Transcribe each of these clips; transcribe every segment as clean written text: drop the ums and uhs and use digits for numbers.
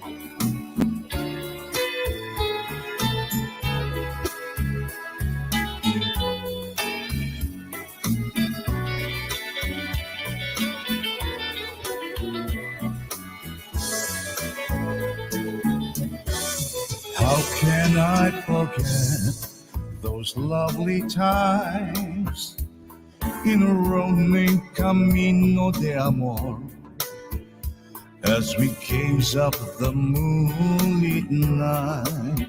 How can I forget those lovely times in a roaming camino de amor, as we gaze up the moonlit night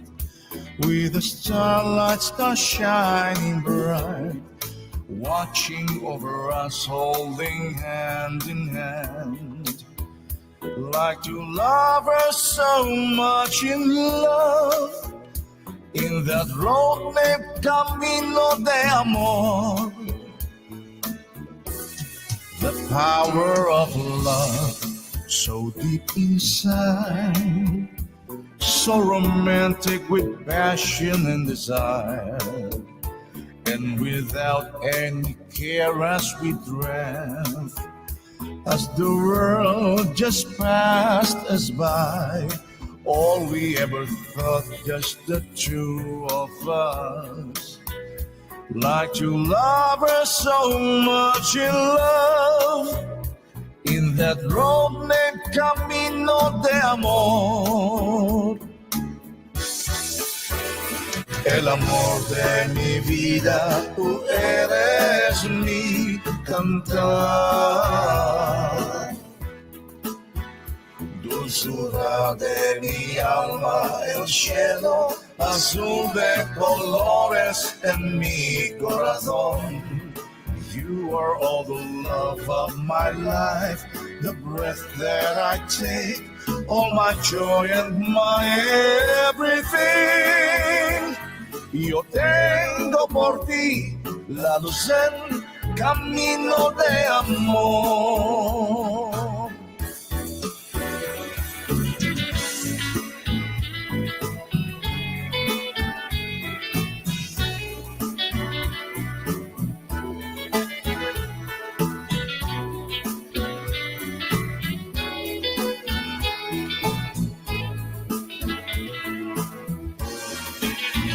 with the starlight stars shining bright, watching over us, holding hand in hand, like two lovers so much in love, in that road named Camino de Amor. The power of love so deep inside, so romantic with passion and desire, and without any care as we drive, as the world just passed us by, all we ever thought, just the two of us, like two lovers so much in love, in that road named Camino de Amor. El amor de mi vida, tú eres mi cantar, dulzura de mi alma, el cielo azul de colores en mi corazón. You are all the love of my life, the breath that I take, all my joy and my everything. Yo tengo por ti la luz en camino de amor.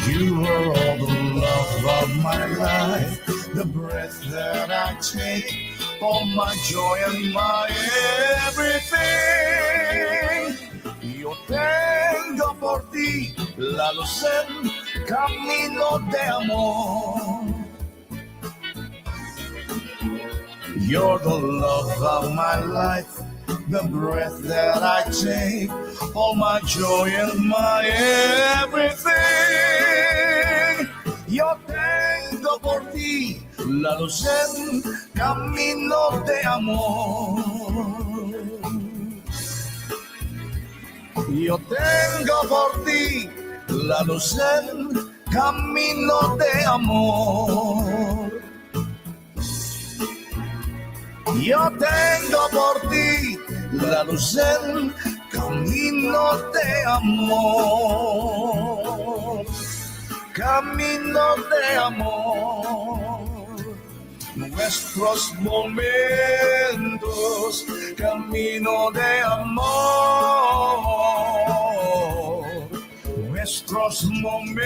You are all the love of my life, the breath that I take, all my joy and my everything. Yo tengo por ti la luz en camino de amor. You're the love of my life, the breath that I take, all my joy and my everything. Yo tengo por ti la luz en camino de amor. Yo tengo por ti la luz en camino de amor. Yo tengo por ti la luz en camino de amor. Camino de amor, nuestros momentos, camino de amor, nuestros momentos,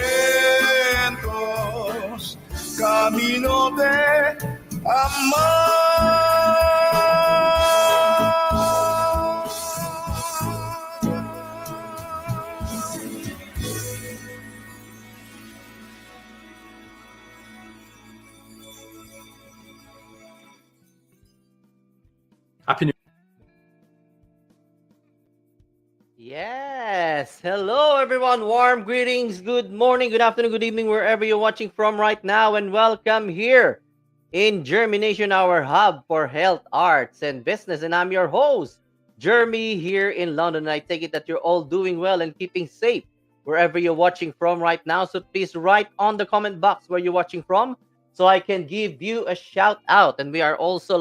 camino de amor. Happy New Yes. Hello, everyone. Warm greetings. Good morning, good afternoon, good evening, wherever you're watching from right now. And welcome here in Germination, our hub for health, arts, and business. And I'm your host, Jeremy, here in London. And I take it that you're all doing well and keeping safe wherever you're watching from right now. So please write on the comment box where you're watching from so I can give you a shout out. And we are also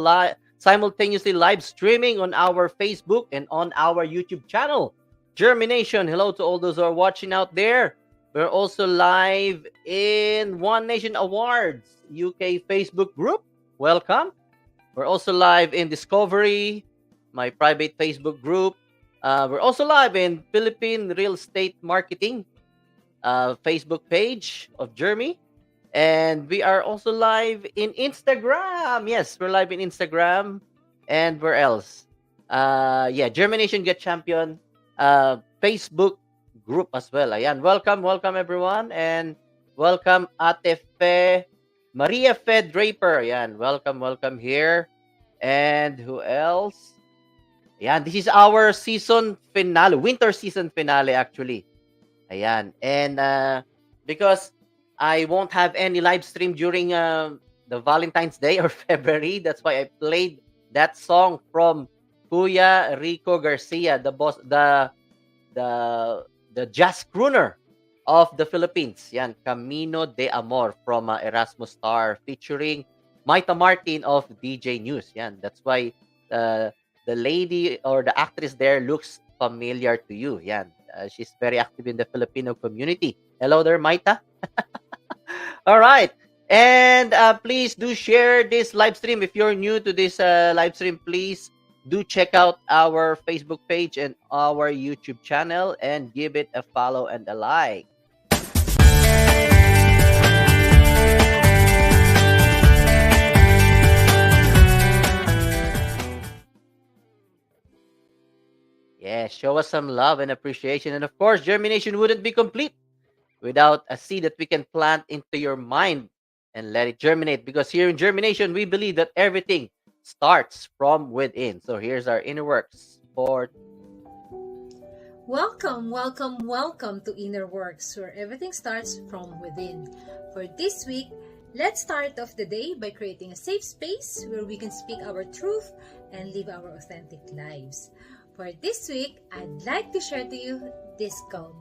simultaneously live streaming on our Facebook and on our YouTube channel, Germination. Hello to all those who are watching out there. We're also live in One Nation Awards UK Facebook group. Welcome. We're also live in Discovery, my private Facebook group, We're also live in Philippine Real Estate Marketing Facebook page of Jeremy. And we are also live in Instagram. Yes, we're live in Instagram. And where else? Yeah, Germination Get Champion Facebook group as well. Ayan, welcome everyone. And welcome Ate Fe, Maria Fe Draper. Ayan, welcome here. And who else? Ayan, this is our season finale, winter season finale actually. Ayan, and because I won't have any live stream during the Valentine's Day or February, that's why I played that song from Kuya Rico Garcia, the boss, the jazz crooner of the Philippines. Yan, Camino de Amor from Erasmus Star featuring Maita Martin of DJ News. Yan, that's why the lady or the actress there looks familiar to you. Yan, she's very active in the Filipino community. Hello there, Maita. All right. And please do share this live stream. If you're new to this live stream, please do check out our Facebook page and our YouTube channel and give it a follow and a like. Yeah, show us some love and appreciation. And of course, germination wouldn't be complete without a seed that we can plant into your mind and let it germinate. Because here in germination, we believe that everything starts from within. So here's our inner works for Welcome to Inner Works, where everything starts from within. For this week, let's start off the day by creating a safe space where we can speak our truth and live our authentic lives. For this week, I'd like to share to you this quote.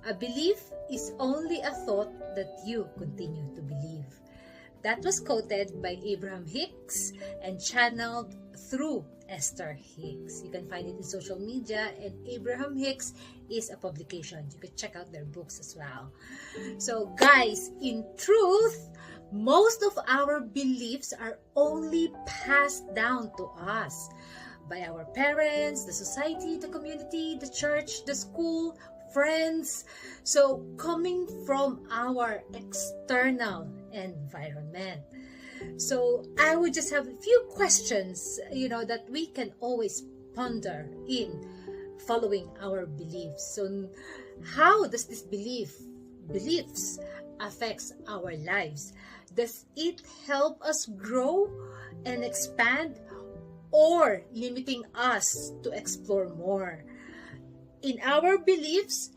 A belief is only a thought that you continue to believe. That was quoted by Abraham Hicks and channeled through Esther Hicks. You can find it in social media, and Abraham Hicks is a publication. You can check out their books as well. So guys, in truth, most of our beliefs are only passed down to us by our parents, the society, the community, the church, the school, friends. So coming from our external environment. So I would just have a few questions, that we can always ponder in following our beliefs. So how does this beliefs affects our lives? Does it help us grow and expand, or limiting us to explore more? In our beliefs,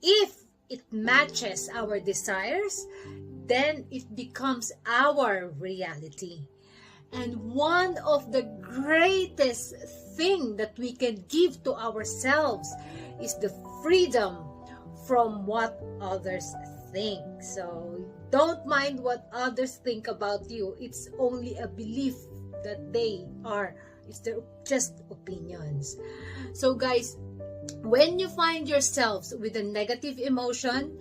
if it matches our desires, then it becomes our reality. And one of the greatest thing that we can give to ourselves is the freedom from what others think. So don't mind what others think about you. It's only a belief that it's just opinions. So guys, when you find yourselves with a negative emotion,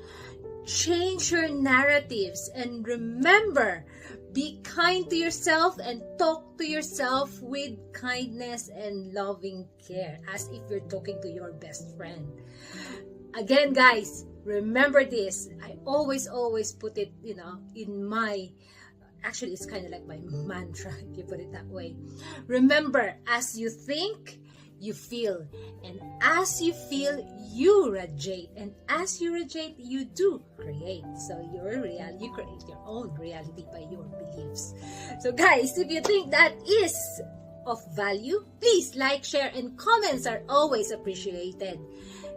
change your narratives and remember, be kind to yourself and talk to yourself with kindness and loving care, as if you're talking to your best friend. Again, guys, remember this. I always put it, in my, actually it's kind of like my mantra, if you put it that way. Remember, as you think, you feel, and as you feel, you radiate, and as you radiate, you do create. So you create your own reality by your beliefs. So guys, if you think that is of value, please like, share, and comments are always appreciated.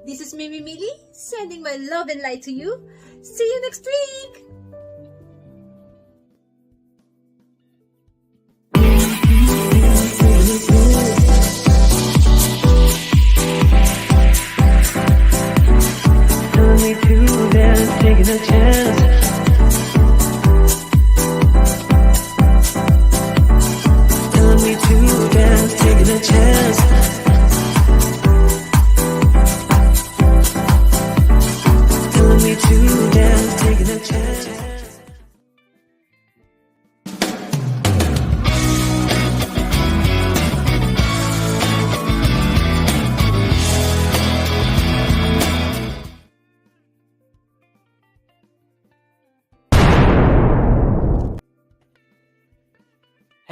This is Mimi Mili, sending my love and light to you. See you next week! Taking a chance. Telling me to dance, taking a chance. Telling me to dance, taking a chance.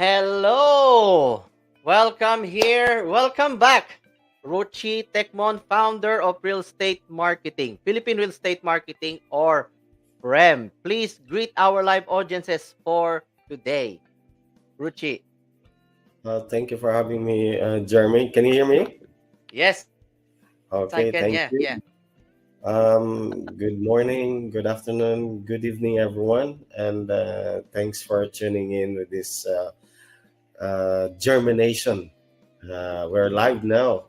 Hello! Welcome here. Welcome back. Rouchie Tecmon, founder of Real Estate Marketing, Philippine Real Estate Marketing or PREM. Please greet our live audiences for today. Rouchie. Thank you for having me, Jeremy. Can you hear me? Yes, I Okay, can. thank Yeah, you. yeah. Good morning, good afternoon, good evening, everyone, and thanks for tuning in with this germination. We're live now.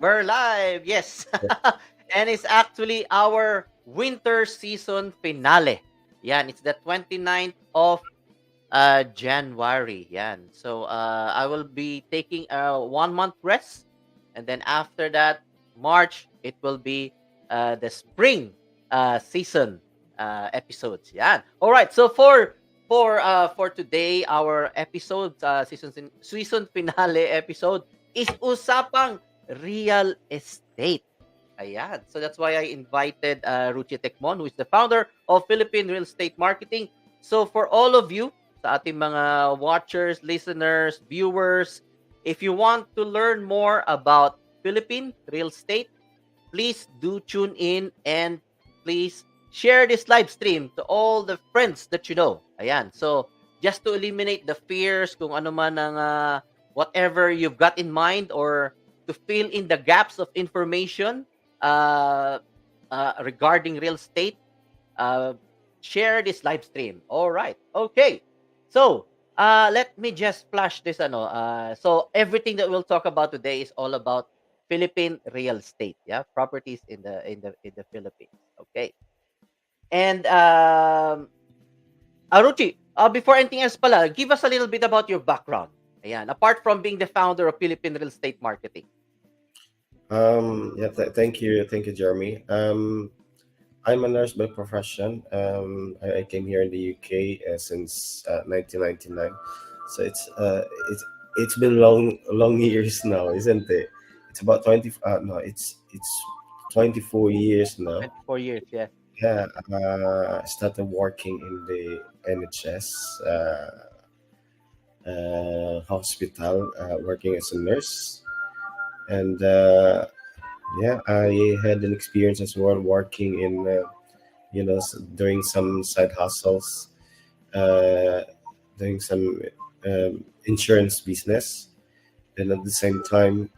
We're live. Yes. And it's actually our winter season finale. Yan, it's the 29th of January. Yan. So I will be taking a 1 month rest, and then after that, March, it will be the spring season episodes. Yan. All right. So for today, our episode season finale episode is usapang real estate. Ayan. So that's why I invited Rouchie Tecmon, who is the founder of Philippine Real Estate Marketing. So for all of you, sa ating mga watchers, listeners, viewers, if you want to learn more about Philippine real estate, please do tune in and please share this live stream to all the friends that you know. Ayan. So just to eliminate the fears kung ano man ang whatever you've got in mind or to fill in the gaps of information uh, regarding real estate, uh, share this live stream. All right. Okay. So, let me just flash this so everything that we'll talk about today is all about Philippine real estate, yeah, properties in the Philippines. Okay. And Aruchi, before anything else pala, give us a little bit about your background. Ayan, apart from being the founder of Philippine Real Estate Marketing. Thank you, Jeremy. I'm a nurse by profession. I came here in the UK since 1999, so it's been long years now, isn't it? It's about 20. No, it's 24 years now. 24 years, yeah. Yeah, I started working in the NHS hospital, working as a nurse, and yeah, I had an experience as well working in doing some side hustles, uh, doing some insurance business, and at the same time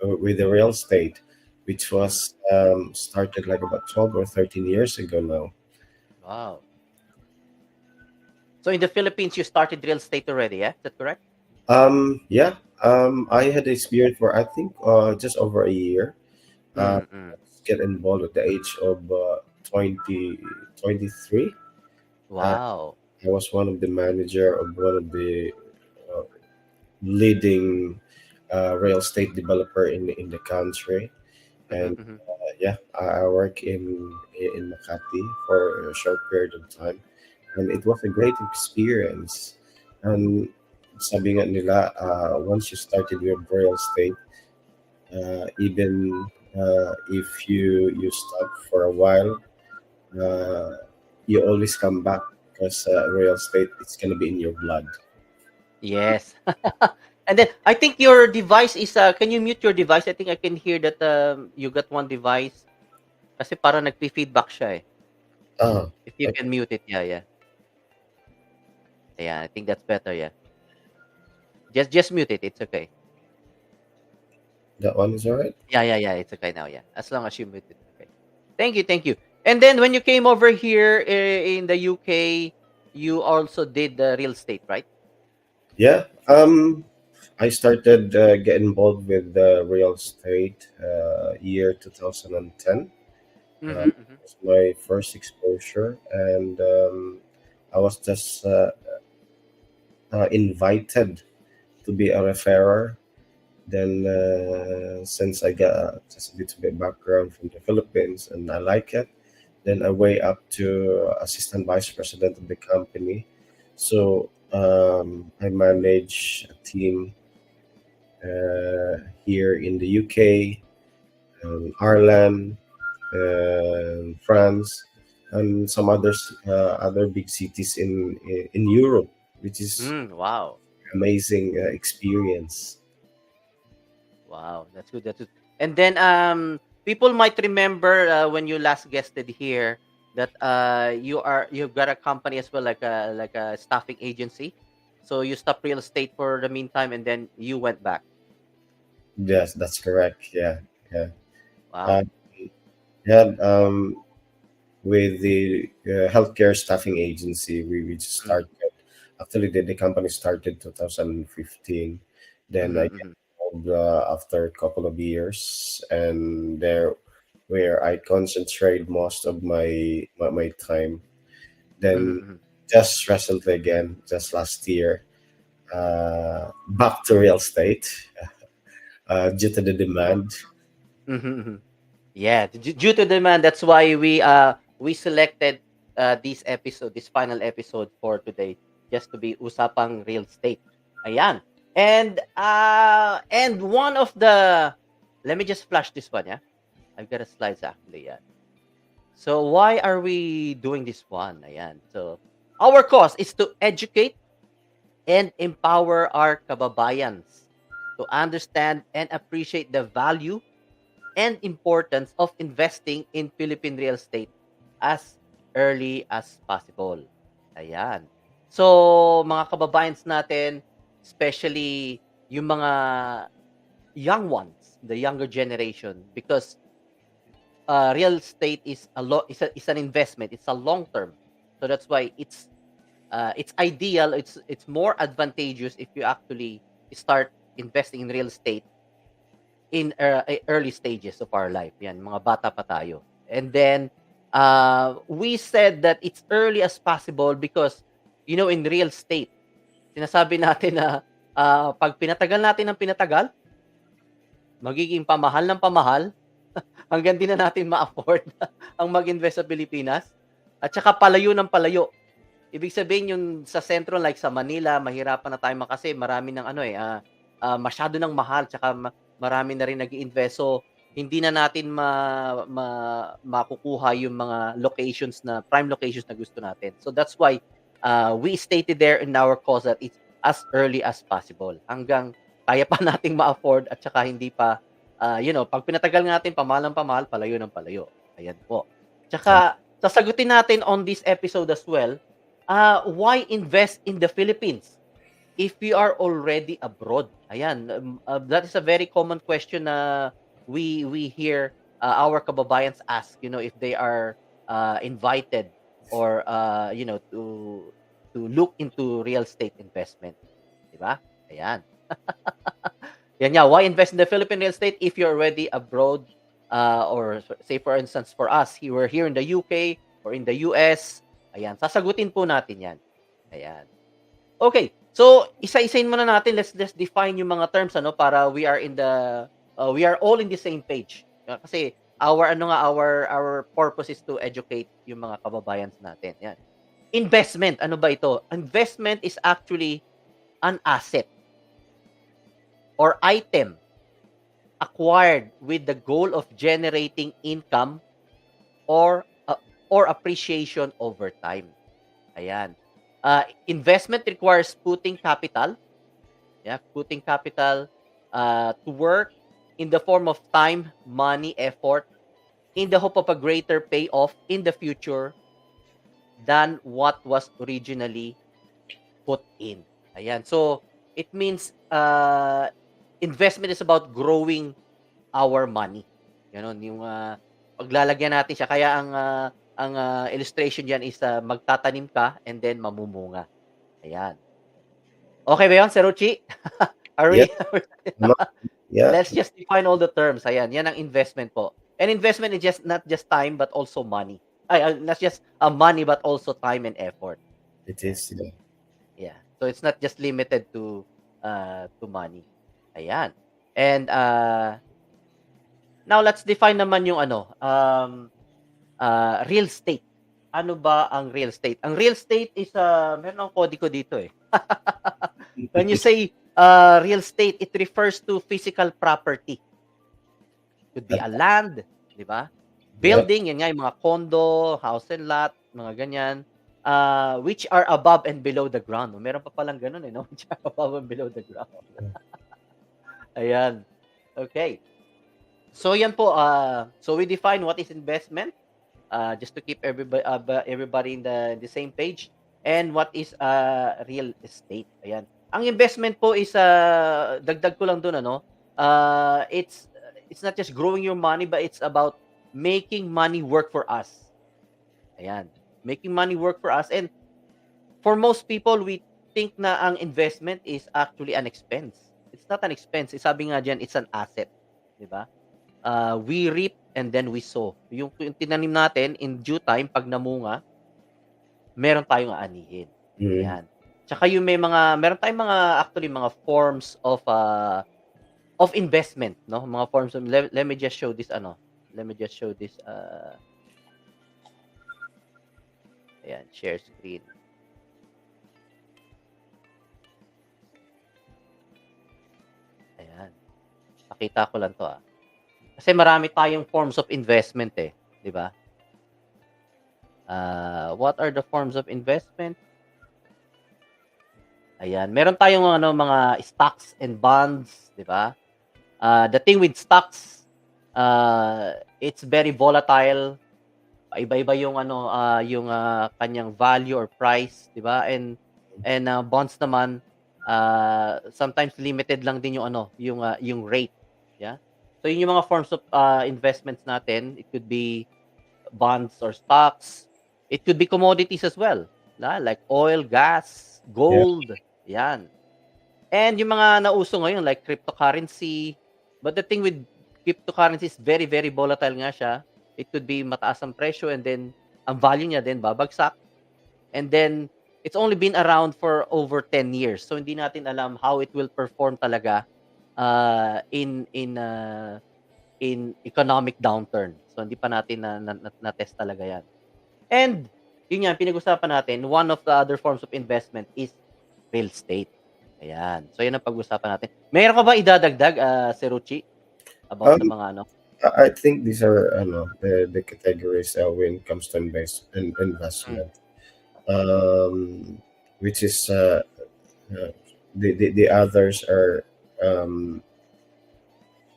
with the real estate, which was started like about 12 or 13 years ago now. Wow. So in the Philippines, you started real estate already, yeah? Is that correct? Yeah, I had experience for I think just over a year. Mm-mm. Get involved at the age of 20, 23. Uh, Wow. I was one of the manager of one of the uh, leading real estate developer in the country, and Mhm. yeah, I work in Makati for a short period of time, and it was a great experience. And sabi nga nila, once you started your real estate, even if you stop for a while, you always come back because real estate it's gonna be in your blood. Yes. And then I think your device is can you mute your device? I think I can hear that you got one device kasi parang nagfi-feedback siya eh. Ah, If you okay, can mute it, yeah, yeah. Yeah, I think that's better, yeah. Just mute it. It's okay. that one is alright. Yeah. It's okay now, yeah. As long as you mute it. Okay. Thank you. And then when you came over here in the UK, you also did the real estate, right? Yeah. I started getting involved with real estate year 2010. Mhm. Mhm. It was my first exposure, and I was just invited to be a referrer. Then, since I got just a little bit background from the Philippines and I like it, then I way up to assistant vice president of the company. So I manage a team here in the UK, Ireland, France, and some other big cities in Europe. which is Wow. amazing experience. Wow, that's good. That's good. And then people might remember when you last guested here that you've got a company as well, like a staffing agency. So you stopped real estate for the meantime, and then you went back. Yes, that's correct. Yeah, yeah. Uh, Wow. yeah. With the healthcare staffing agency, we just Mm-hmm. started. Actually, the company started 2015. Then I get Mm-hmm. involved after a couple of years, and there where I concentrate most of my time. Then Mm-hmm. just recently again, just last year, back to real estate due to the demand. Mm-hmm. Yeah, due to demand, that's why we selected this final episode for today, just to be usapang real estate. Ayan. And one of the let me just flash this one, yeah. I've got a slides actually, yeah. So why are we doing this one? Ayan. So our cause is to educate and empower our kababayans to understand and appreciate the value and importance of investing in Philippine real estate as early as possible. Ayan. So, mga kababayans natin, especially yung mga young ones, the younger generation, because real estate is an investment. It's a long term. So that's why it's ideal. It's more advantageous if you actually start investing in real estate in early stages of our life. Yan, mga bata pa tayo. And then, we said that it's early as possible because, in real estate, sinasabi natin na pag pinatagal natin ng pinatagal, magiging pamahal ng pamahal, hanggang di na natin ma-afford ang mag-invest sa Pilipinas. At saka palayo ng palayo. Ibig sabihin yung sa sentro like sa Manila, mahirapan na tayo kasi marami ng masyado ng mahal tsaka marami na rin nag-iinvest. So, hindi na natin makukuha yung mga prime locations na gusto natin. So, that's why we stated there in our cause that it's as early as possible. Hanggang kaya pa nating ma-afford at saka hindi pa, pag pinatagal natin pamahal ng pamahal, palayo ng palayo. Ayan po. Tsaka, sasagutin natin on this episode as well, why invest in the Philippines if we are already abroad? Ayan, that is a very common question na we hear our kababayans ask, if they are invited or to look into real estate investment, 'di ba? Ayan. Yan nga, why invest in the Philippine real estate if you're already abroad? Or say for instance for us, we're here in the UK or in the US. Ayan, sasagutin po natin yan. Ayan. Okay, so isa-isain muna natin. Let's just define yung mga terms para we are all in the same page. Kasi our purpose is to educate yung mga kababayans natin. Yan. Investment, ano ba ito? Investment is actually an asset or item acquired with the goal of generating income or appreciation over time. Ayan. Investment requires putting capital to work in the form of time, money, effort, in the hope of a greater payoff in the future than what was originally put in. Ayan. So, it means investment is about growing our money. Ganon, yung paglalagyan natin siya. Kaya ang illustration diyan is magtatanim ka and then mamumunga. Ayan. Okay ba 'yon, Sir Rouchie? Are Yeah, we yeah, Let's just define all the terms. Ayan, yan ang investment po. And investment is not just time but also money. Not just money but also time and effort. it is. Yeah. Yeah. So it's not just limited to money. Ayan. And now let's define naman yung real estate. Ano ba ang real estate? Ang real estate is meron akong kodigo dito eh. When you say real estate, it refers to physical property. Could be a land, di ba? Yep. Building, yan nga yung mga condo, house and lot, mga ganyan. which are above and below the ground. Meron pa palang ganun no? Which are above and below the ground. Ayan. Okay. So yan po, so we define what is investment, just to keep everybody in the same page, and what is real estate. Ayan. Ang investment po is dagdag ko lang doon it's not just growing your money, but it's about making money work for us. Ayan. Making money work for us, and for most people we think na ang investment is actually an expense. It's not an expense. Sabi nga diyan, it's an asset, 'di ba? We reap and then we sow. Yung tinanim natin, in due time, pag namunga, meron tayong aanihin. Mm. Ayan. Tsaka yung meron tayong actually mga forms of investment, no? Mga forms of, let me just show this, ayan, share screen. Ayan. Pakita ko lang to, Kasi marami tayong forms of investment, di ba? What are the forms of investment? Ayan, meron tayong mga stocks and bonds, di ba? The thing with stocks, it's very volatile. Iba-iba yung kanyang value or price, di ba? And bonds naman, sometimes limited lang din yung rate, yeah. So yun yung mga forms of investments natin. It could be bonds or stocks. It could be commodities as well, like oil, gas, gold, yan. And yung mga nauso ngayon like cryptocurrency. But the thing with cryptocurrency is very, very volatile nga siya. It could be mataas ang presyo and then ang value niya din babagsak. And then it's only been around for over 10 years. So hindi natin alam how it will perform talaga in economic downturn. So hindi pa natin na test talaga 'yan. And yun yan, pinag-usapan natin, one of the other forms of investment is real estate. Ayan. So yun ang pag-usapan natin. Mayroon ka ba idadagdag, Sir Rouchie, about the mga I think these are the categories when it comes to investment, which is the others are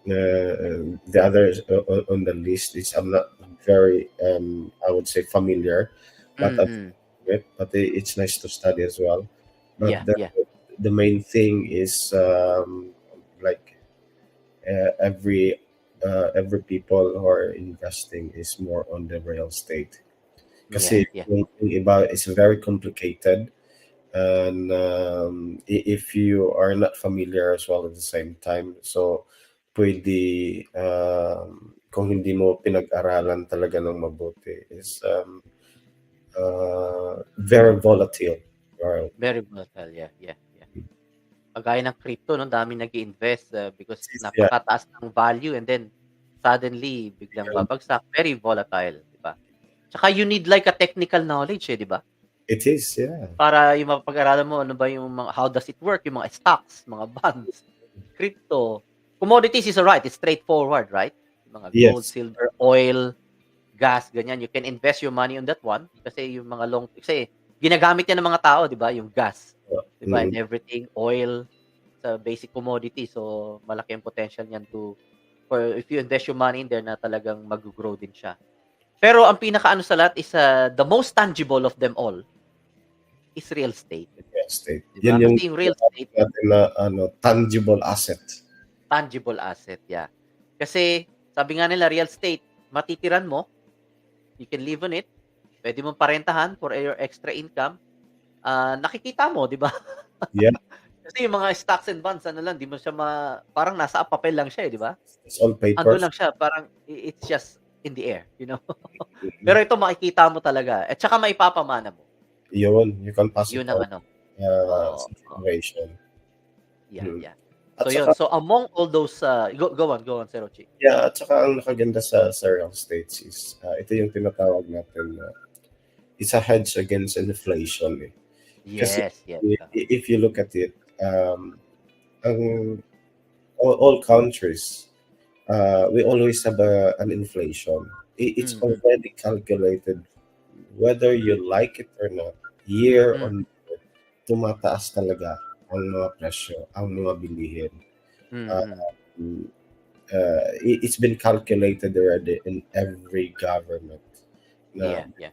the others on the list is I'm not very I would say familiar, but but it's nice to study as well. But the main thing is like every people who are investing is more on the real estate. Kasi yung iba is very complicated, and if you are not familiar as well at the same time, so pwede kung hindi mo pinag-aralan talaga ng mabuti is very volatile. Right? Very volatile, yeah. Kagaya ng crypto, daming nag-i-invest because napakataas ng value and then suddenly biglang babagsak. Very volatile, di ba? Tsaka you need like a technical knowledge, di ba? It is, yeah. Para yung mapag-aralan mo, how does it work, yung mga stocks, mga bonds, crypto. Commodities is right, it's straightforward, right? Mga gold, silver, oil, gas, ganyan. You can invest your money on that one kasi yung mga kasi ginagamit yan ng mga tao, di ba? Yung gas, di ba? And everything, oil, sa basic commodity. So, malaki ang potential niyan for if you invest your money in there na talagang mag-grow din siya. Pero ang pinaka-ano sa lahat is the most tangible of them all is real estate. Real estate. Diba? Yan yung real estate na tangible asset. Tangible asset, yeah. Kasi sabi nga nila, real estate, matitiran mo, you can live on it, pwede mong parentahan for your extra income, nakikita mo, di ba? Yeah. Kasi yung mga stocks and bonds, di mo siya parang nasa papel lang siya, di ba? It's on paper. Ando lang siya, parang it's just in the air, you know? Pero ito makikita mo talaga. At saka maipapamana mo. Yun, you can pass yun it ang situation. Yeah. So yun, so among all those, go on, Sir Rouchie. Yeah, at saka ang nakaganda sa real estate is, ito yung tinatawag natin na it's a hedge against inflation. Yes. If you look at it, all countries, we always have an inflation. It's already calculated whether you like it or not, year Mm, on year, tumataas talaga ang mga presyo, ang mga bilihin. mm, Uh, mm. it's been calculated already in every government na Yeah, yeah.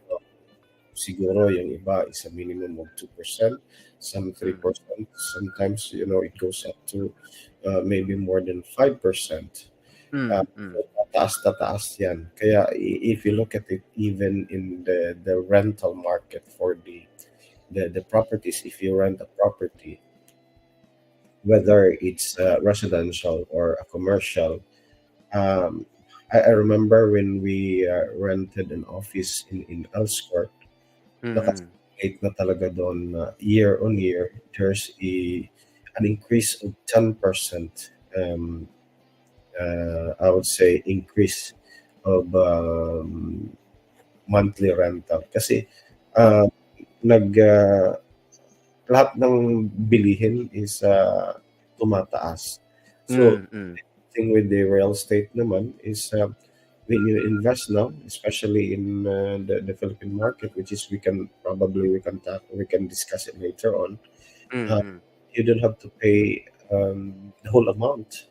siguro yung iba is a minimum of 2%, some Mm, 3%, sometimes it goes up to maybe more than 5%. mm, mm. Tataas yan. Kaya if you look at it, even in the rental market for the properties, if you rent a property, whether it's residential or a commercial, um, I remember when we rented an office in Elscourt, Mm, nakastate na talaga doon na year on year, there's an increase of 10%. I would say increase of monthly rental. Kasi uh, nag lahat ng bilihin is tumataas. So, mm, mm. thing with the real estate naman is when you invest now, especially in the Philippine market, which is we can discuss it later on. Mm, Uh, mm. you don't have to pay the whole amount.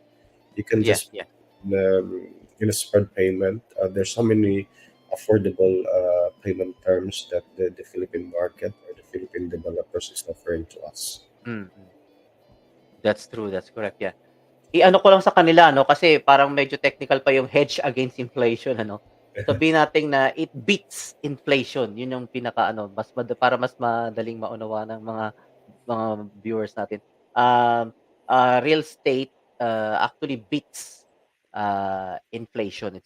You can Yeah, just yeah. in a spread payment. There's so many affordable payment terms that the Philippine market or the Philippine developers is offering to us. Mm, mm. That's true, that's correct, yeah. I-ano ko lang sa kanila 'no, kasi parang medyo technical pa yung hedge against inflation ano. Sabihin natin na it beats inflation, yun yung pinaka-ano, para mas madaling maunawa ng mga viewers natin. Um, Real estate, actually beats, inflation.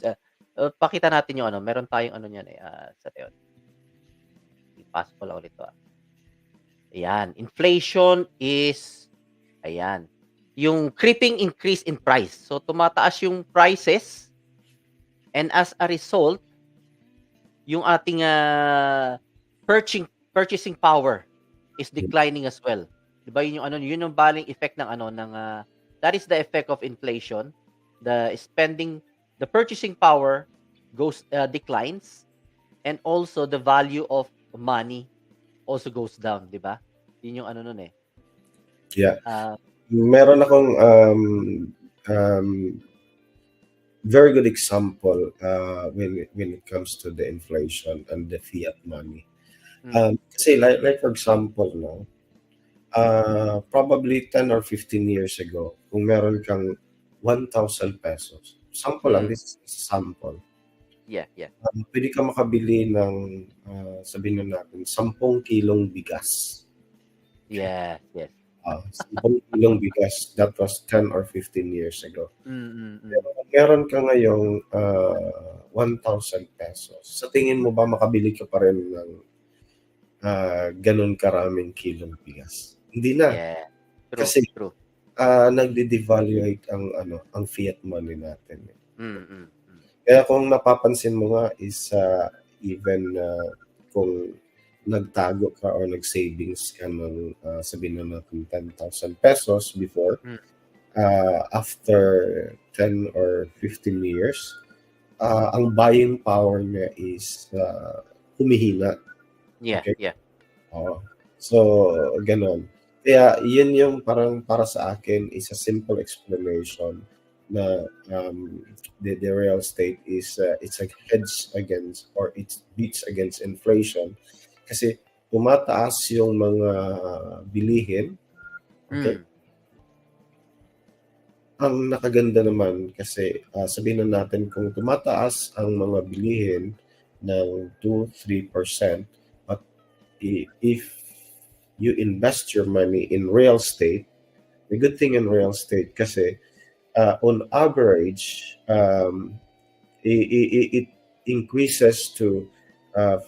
Pakita natin yung ano, meron tayong ano niyan, sa yun, ipasok ko lang ulit 'to, Ayan, inflation is ayan, yung creeping increase in price. So, tumataas yung prices and as a result, yung ating, purchasing power is declining as well. 'Di ba yun yung ano, yun yung baling effect ng ano, that is the effect of inflation. The purchasing power declines and also the value of money also goes down, 'di ba? Yun yung ano nun, eh. Yeah. Ah, Meron akong um, very good example when it comes to the inflation and the fiat money. mm, Kasi like for example, no, probably 10 or 15 years ago, kung meron kang 1,000 pesos, sample lang, mm. this is sample, Yeah, yeah. pwede ka makabili ng, sabihin na natin, 10 kilong bigas. Yes, yes. 10 kilong bigas, that was 10 or 15 years ago. Mm, mm. Pero kung meron ka ngayong 1,000 pesos, sa tingin mo ba makabili ka pa rin ng ganun karaming kilong bigas? Hindi na. Yeah. True, Kasi true. nagde-devaluate ang fiat money natin. Mm, mm, mm. Kaya kung napapansin mo nga is even kung nagtago ka or nag-savings ka ng sabihin na natin 10,000 pesos before, Mm. After 10 or 15 years, ang buying power niya is humihina. Yeah, Okay? yeah. Oo. So, ganon. Kaya yun yung parang para sa akin is a simple explanation na the real estate is it's a hedge against or it beats against inflation kasi tumataas yung mga bilihin. Okay? Mm. Ang nakaganda naman kasi sabihin na natin kung tumataas ang mga bilihin ng 2-3%, but if you invest your money in real estate, the good thing in real estate kasi on average it increases to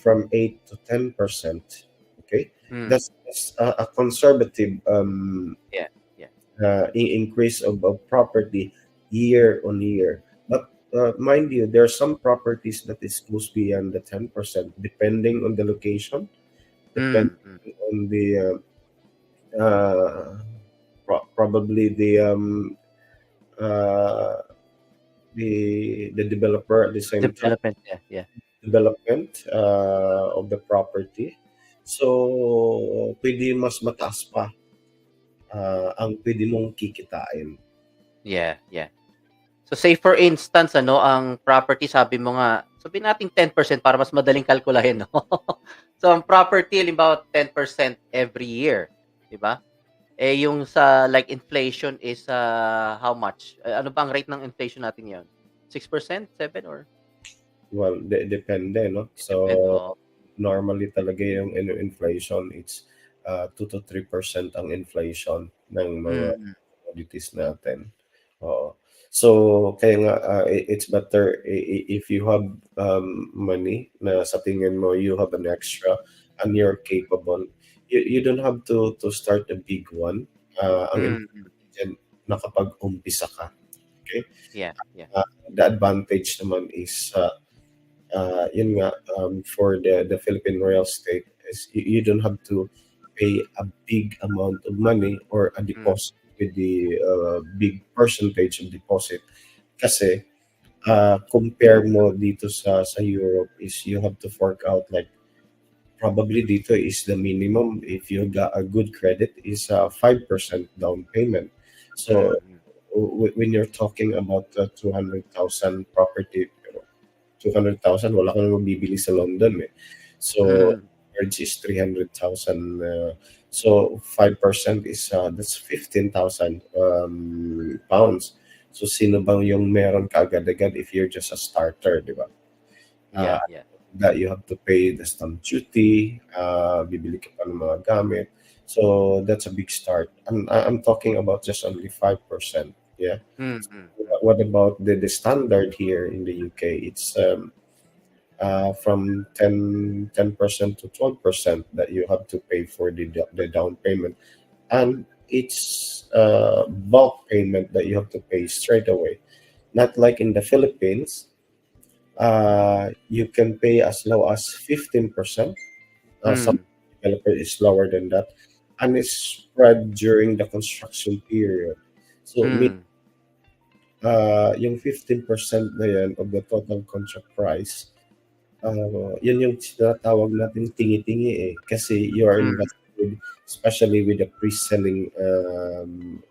from 8 to 10%. Okay, Mm. that's a conservative Yeah, yeah. increase of property year on year. But mind you, there are some properties that is goes beyond the 10%, depending on the location, depending Mm, mm. on the probably uh, the developer at the same time Development, yeah, yeah. development of the property. So, pwede mas mataas pa ang pwede mong kikitain. Yeah, yeah. So say for instance ano, ang property sabi mo nga, sabihin natin 10% para mas madaling kalkulahin, no? So ang property halimbawa 10% every year, 'di ba? Eh yung sa like inflation is how much? Ano ba ang rate ng inflation natin ngayon? 6%, 7 or Well, depende, no? depende? So, Oh. normally talaga yung inflation, it's 2 to 3% ang inflation ng mga Mm. commodities natin. Oo. So, kaya nga, it's better if you have money na sa tingin mo, you have an extra and you're capable, you don't have to start a big one. Ang Mm. important dyan, nakapag-umpisa ka. Okay? Yeah, yeah. The advantage naman is yun nga, for the Philippine real estate is you don't have to pay a big amount of money or a Mm. deposit with the big percentage of deposit kasi compare mo dito sa Europe is you have to fork out like probably dito is the minimum if you got a good credit is 5% down payment. So Mm. when you're talking about 200,000 property 200,000 wala kang mabibili sa London eh. So, Mm. average is 300,000. So, 5% is that's 15,000 pounds. So, sino bang yung meron kaagad-agad if you're just a starter, di ba? Yeah, yeah. That you have to pay the stamp duty, bibili ka pa ng mga gamit. So, that's a big start. I'm talking about just only 5%. Yeah. Mm. Mm. What about the standard here in the UK? It's from 10% to 12% that you have to pay for the down payment, and it's bulk payment that you have to pay straight away. Not like in the Philippines, you can pay as low as 15%. Some Mm. developer is lower than that, and it's spread during the construction period. So Mm. yung 15% na yan of the total contract price, yun yung tinatawag natin tingi-tingi eh. Kasi you are Mm. invested with, especially with the pre-selling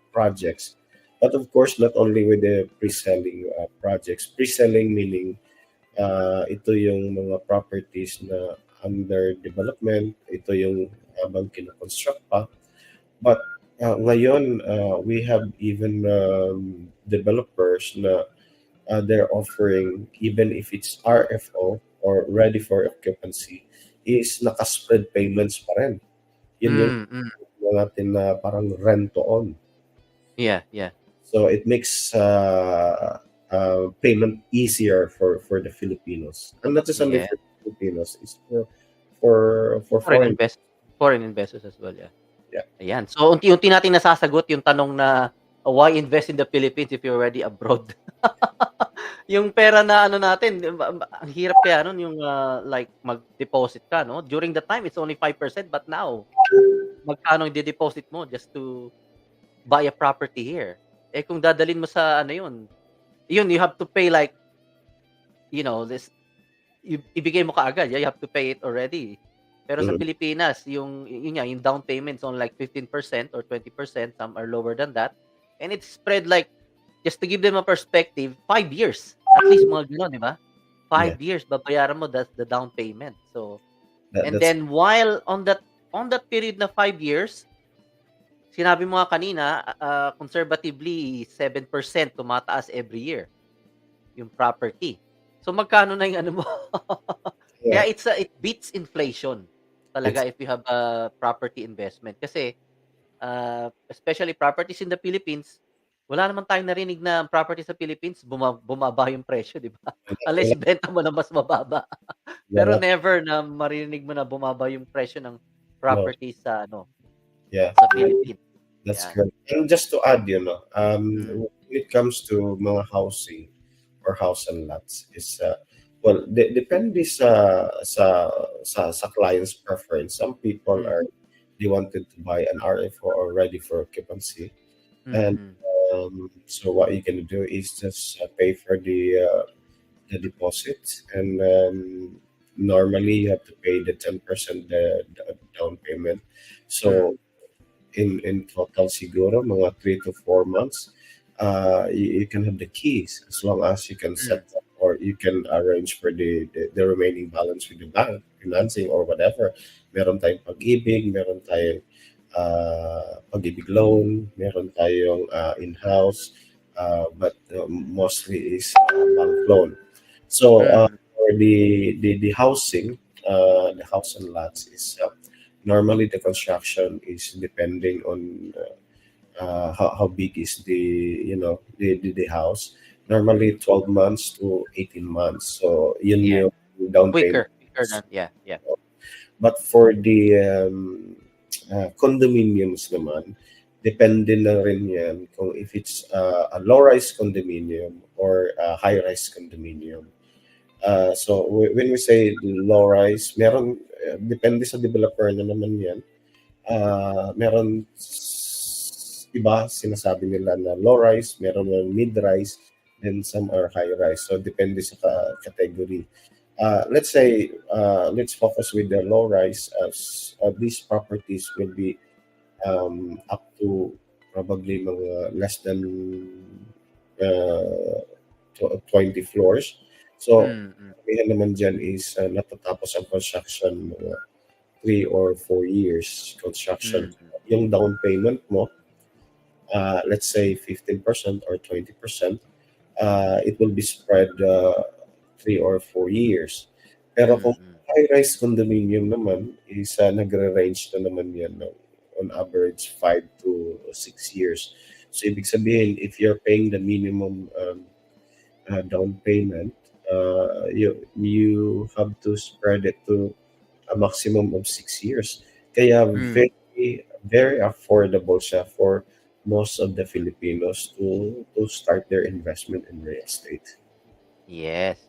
projects. But of course, not only with the pre-selling projects. Pre-selling meaning ito yung mga properties na under development, ito yung habang kinakonstruct pa. But ngayon, we have even developers na they're offering, even if it's RFO or ready for occupancy, is naka-spread payments pa rin. Yun yung Mm. Mm. natin na parang rent to own. Yeah, yeah. So it makes payment easier for the Filipinos, and not just only Yeah. for Filipinos, it's for Foreign foreign. foreign investors as well, yeah. Yeah. Ayan. So, unti-unti nating nasasagot yung tanong na, why invest in the Philippines if you're already abroad? Yung pera na ano natin, ang hirap kaya nun yung, like mag-deposit ka 'no? During the time, it's only 5% but now, magkano ide-deposit mo just to buy a property here? Eh, kung dadalhin mo sa ano yun you have to pay like, this ibigay mo kaagad, yeah, you have to pay it already. Pero sa Mhm. Pilipinas, yun nga, yung down payments on like 15% or 20%, some are lower than that. And it's spread like, just to give them a perspective, 5 years. At least mga gano'n, di ba? Yeah, 5 years, babayaran mo the down payment. So, and that's then while on that period na 5 years, sinabi mo nga kanina, conservatively, 7% tumataas every year yung property. So magkano na yung ano mo? yeah. Kaya it beats inflation It's talaga if you have a property investment. Kasi especially properties in the Philippines, wala naman tayong narinig na ang property sa Philippines bumaba yung presyo, 'di ba? Unless wala, ibenta mo na mas mababa. Pero wala, never na marinig mo na bumaba yung presyo ng no, property sa yeah. sa Philippines. That's Yan. correct. And just to add, Mm. when it comes to mga housing or house and lots, is well, depende sa client's preference. Some people Mm. they wanted to buy an RFO or ready for occupancy, and Mm. so what you can do is just pay for the deposit, and normally you have to pay the 10% the down payment. Mm. So in total siguro mga 3 to 4 months, you can have the keys as long as you can Mm. set up or you can arrange for the remaining balance with the bank, financing or whatever. Meron tayong pag-ibig, meron tayong pag-ibig loan, meron tayong in-house, but mostly is bank loan. So Mm. for the housing, the house and lots is normally the construction is depending on how big is the house. Normally 12 months to 18 months. So yun Yeah. yung down payment. Quicker than yeah. But for the condominiums naman, depende na rin yan kung if it's a low-rise condominium or a high-rise condominium. So when we say low-rise, meron, depende sa developer na naman yan. Meron iba sinasabi nila na low-rise, meron na mid-rise, then some are high-rise. So depende sa category. Let's say let's focus with the low rise as these properties will be up to probably mga less than 20 floors. So Mm. Mm. kaya naman dyan is natatapos ang construction mga 3 or 4 years construction. Mm. Yung down payment mo, let's say 15% or 20%, it will be spread 3 or 4 years. Pero kung Mm. high-rise condominium naman, is nagre-range na naman yan on average 5 to 6 years. So, ibig sabihin, if you're paying the minimum down payment, you have to spread it to a maximum of 6 years. Kaya Mm. very, very affordable siya for most of the Filipinos to start their investment in real estate. Yes.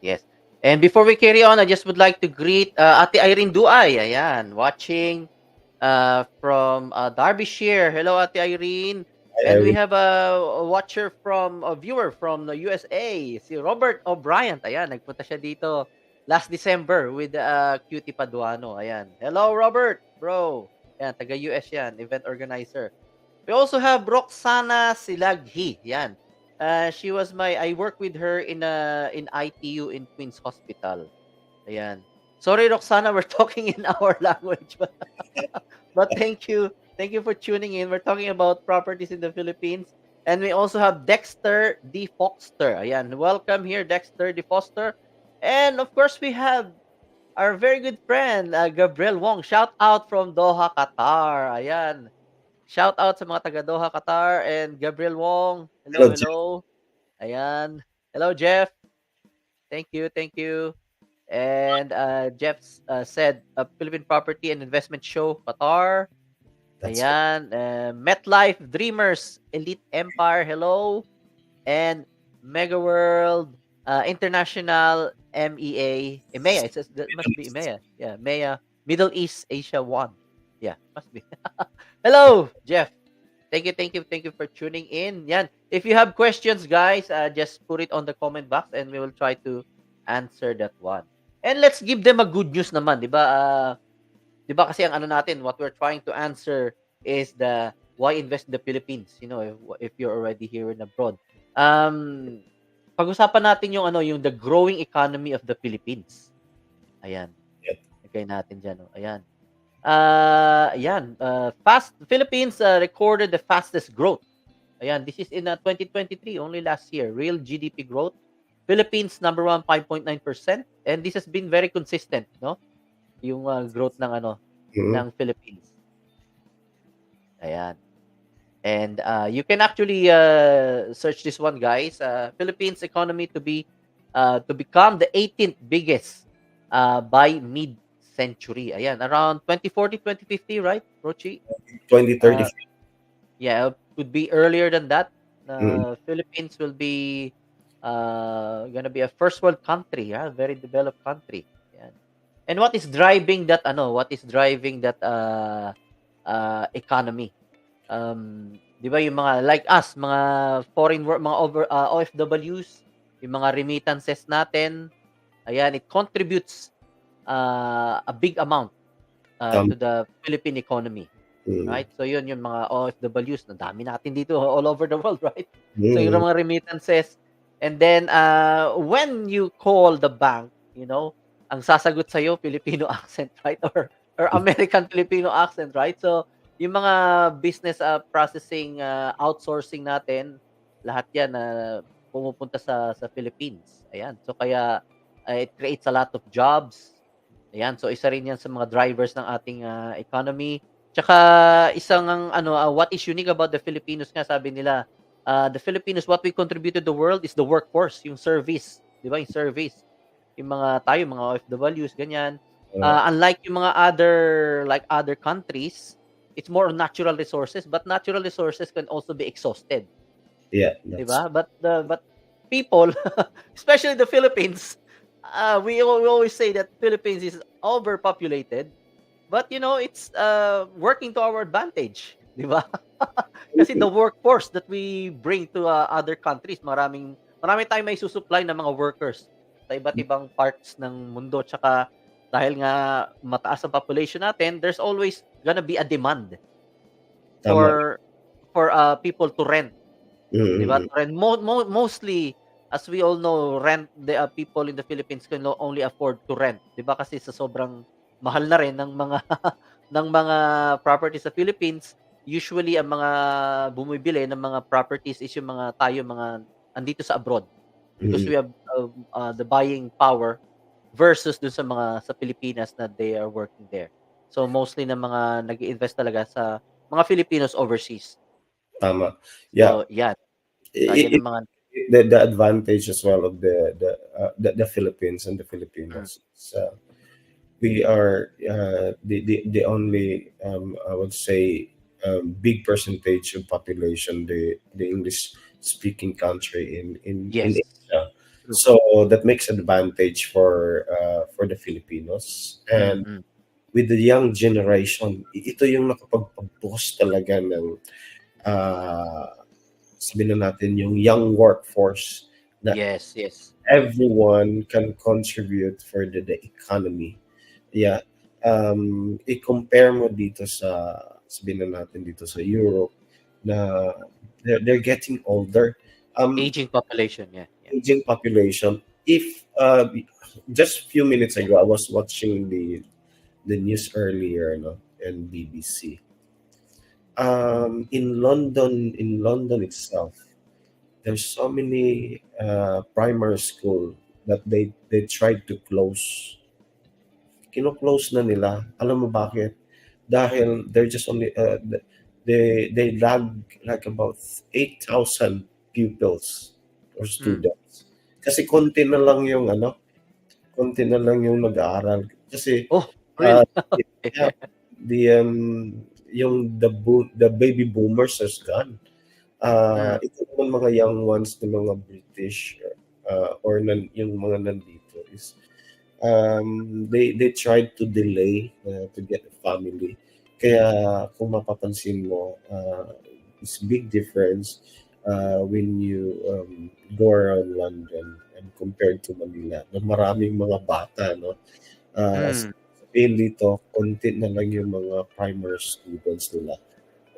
And before we carry on, I just would like to greet Ate Irene Duay, ayan, watching from Derbyshire. Hello, Ate Irene. And we I have a watcher from a viewer from the USA, si Robert O'Brien. Ayan, nagpunta siya dito last December with Cutie Paduano. Ayan. Hello, Robert, bro. Ayan, taga-US yan, event organizer. We also have Roxana Silaghi. Yan. She was I work with her in ITU in Queen's Hospital. Ayan. Sorry, Roxana, we're talking in our language, but thank you. Thank you for tuning in. We're talking about properties in the Philippines. And we also have Dexter D. Foster. Ayan. Welcome here, Dexter D. Foster. And of course, we have our very good friend, Gabriel Wong. Shout out from Doha, Qatar. Ayan. Shout out sa mga taga Doha, Qatar, and Gabriel Wong. Hello, Hello, Jeff. hello. Ayan. Hello, Jeff. Thank you. And Jeff said, Philippine Property and Investment Show, Qatar. That's Ayan. MetLife Dreamers, Elite Empire, hello. And Mega World International MEA. EMEA. It says, that must be EMEA. Yeah, MEA. Middle East Asia 1. Yeah, must be. Hello, Jeff. Thank you for tuning in. Yan. If you have questions, guys, just put it on the comment box and we will try to answer that one. And let's give them a good news naman, 'di ba? 'Di ba kasi ang ano natin, what we're trying to answer is the why invest in the Philippines, if you're already here in abroad. Pag-usapan natin yung yung the growing economy of the Philippines. Ayan. it. Lagay natin diyan, oh. Ayan. Philippines recorded the fastest growth. Ayan, this is in 2023, only last year. Real GDP growth. Philippines number 1, 5.9%, and this has been very consistent, no? Yung growth ng Mhm. ng Philippines. Ayan. And you can actually search this one, guys. Philippines economy to become the 18th biggest by mid-century. Ayan, around 2040, 2050, right, Rouchie? 2030. Yeah, could be earlier than that. Mhm. Philippines will be gonna be a first world country, yeah, very developed country. Yan. And what is driving that economy? 'Di ba yung mga like us, mga mga OFWs, yung mga remittances natin, ayan, it contributes a big amount Tam to the Philippine economy, mm, right? So yun yung mga OFWs, na dami natin dito all over the world, right? So yung mm, mga remittances, and then when you call the bank, ang sasagot sa Filipino accent, right? Or American Filipino accent, right? So yung mga business processing outsourcing natin, lahat yan pumupunta sa Philippines. Ayan. So kaya it creates a lot of jobs. Ayan, so isa rin 'yan sa mga drivers ng ating economy. Tsaka isang what is unique about the Filipinos nga sabi nila, the Filipinos, what we contribute to the world is the workforce, yung service, 'di ba? Yung service. Yung mga OFWs ganyan. uh, Unlike yung mga other countries, it's more on natural resources, but natural resources can also be exhausted, yeah, 'di that's ba? But people, especially the Philippines, we always say that Philippines is overpopulated, but it's working to our advantage, 'di ba? Kasi the workforce that we bring to other countries, marami tayong may susupply ng mga workers sa iba't ibang parts ng mundo, tsaka dahil nga mataas ang population natin, there's always gonna be a demand tama. for people to rent. 'Di ba? Mm, Mostly, as we all know, the people in the Philippines can only afford to rent, 'di ba? Kasi sa sobrang mahal na rin ng mga ng mga properties sa Philippines, usually ang mga bumibili ng mga properties is yung mga andito sa abroad, because mm, we have the buying power versus dun sa Pilipinas na they are working there. So mostly ng mga nag-iinvest talaga sa mga Filipinos overseas. tama. Yeah, So yan, yan it, ang mga the advantage as well of the Philippines and the mm, Filipinos is, we are the only I would say big percentage of population, the English speaking country in yes. Asia. True. So that makes advantage for the Filipinos, and Mm. with the young generation, ito yung nakapagpag-boost talaga ng uh, sabihin na natin yung young workforce na Yes, yes. everyone can contribute for the economy. Yeah. I-compare mo dito sa sabihin na natin dito sa Europe na they're getting older. Aging population, yeah, yeah. Aging population. If just few minutes ago I was watching the news earlier, no, and BBC. In London itself, there's so many primary school that they tried to close. Kino-close na nila. Alam mo bakit? Dahil they're just only they lag like about 8,000 pupils or Mm. students. Kasi konti na lang yung nag-aaral. Kasi Oh, uh, really? yeah, the the baby boomers has gone. Mm, Ito naman mga young ones ng mga British or yung mga nandito is they tried to delay to get a family. Kaya kung mapapansin mo, it's big difference when you go around London and compared to Manila na maraming mga bata, no? mm. Sabihin dito, konti na lang yung mga primary students nila.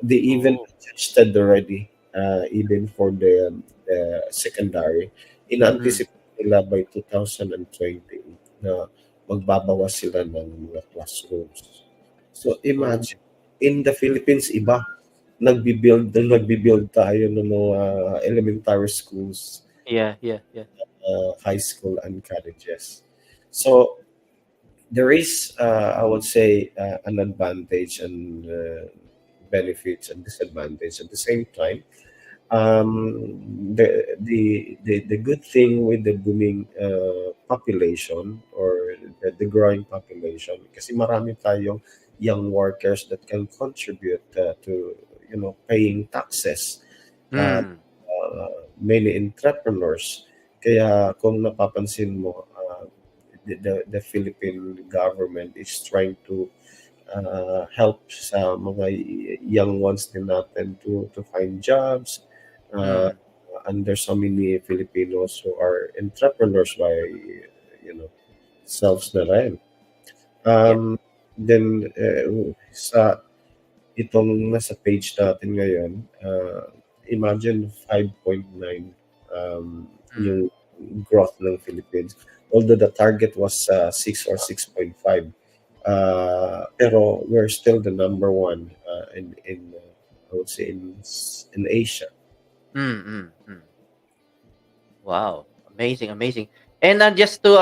They even Oh. adjusted already, even for the secondary. Mm, In-anticipate nila by 2020 na magbabawas sila ng mga classrooms. So oh. imagine, in the Philippines, iba, nagbibuild tayo ng mga elementary schools, Yeah, yeah, yeah. high school and colleges. So there is, I would say, an advantage and benefits and disadvantage at the same time. The good thing with the booming population or the growing population, kasi marami tayong young workers that can contribute to paying taxes. Uh, Mm, Many entrepreneurs. Kaya kung napapansin mo, the Philippine government is trying to help sa mga young ones din natin to find jobs. Uh, mm. and there's so many Filipinos who are entrepreneurs by selves na rin. Yep. Then sa itong nasa page natin ngayon, imagine 5.9 Mm. yung growth ng Philippines. Although the target was 6 or 6.5. Pero we're still the number one in I would say in Asia. Mm, mm, mm. Wow, amazing, amazing. And just to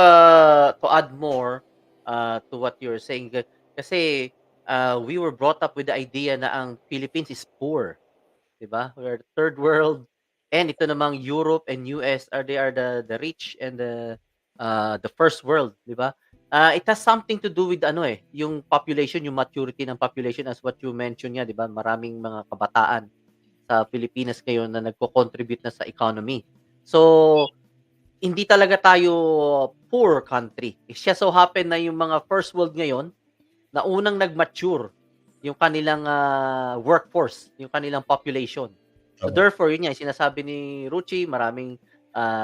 add more to what you're saying, kasi we were brought up with the idea na ang Philippines is poor, 'di ba? We are the third world, and ito namang Europe and US are the rich and the first world, 'di ba? It has something to do with ano yung population, yung maturity ng population as what you mentioned nga, 'di ba? Maraming mga kabataan sa Pilipinas ngayon na nagko-contribute na sa economy. So, hindi talaga tayo poor country. It just so happen na yung mga first world ngayon na unang nag-mature yung kanilang workforce, yung kanilang population. So Tama. therefore, yun nga, yung sinasabi ni Rouchie, maraming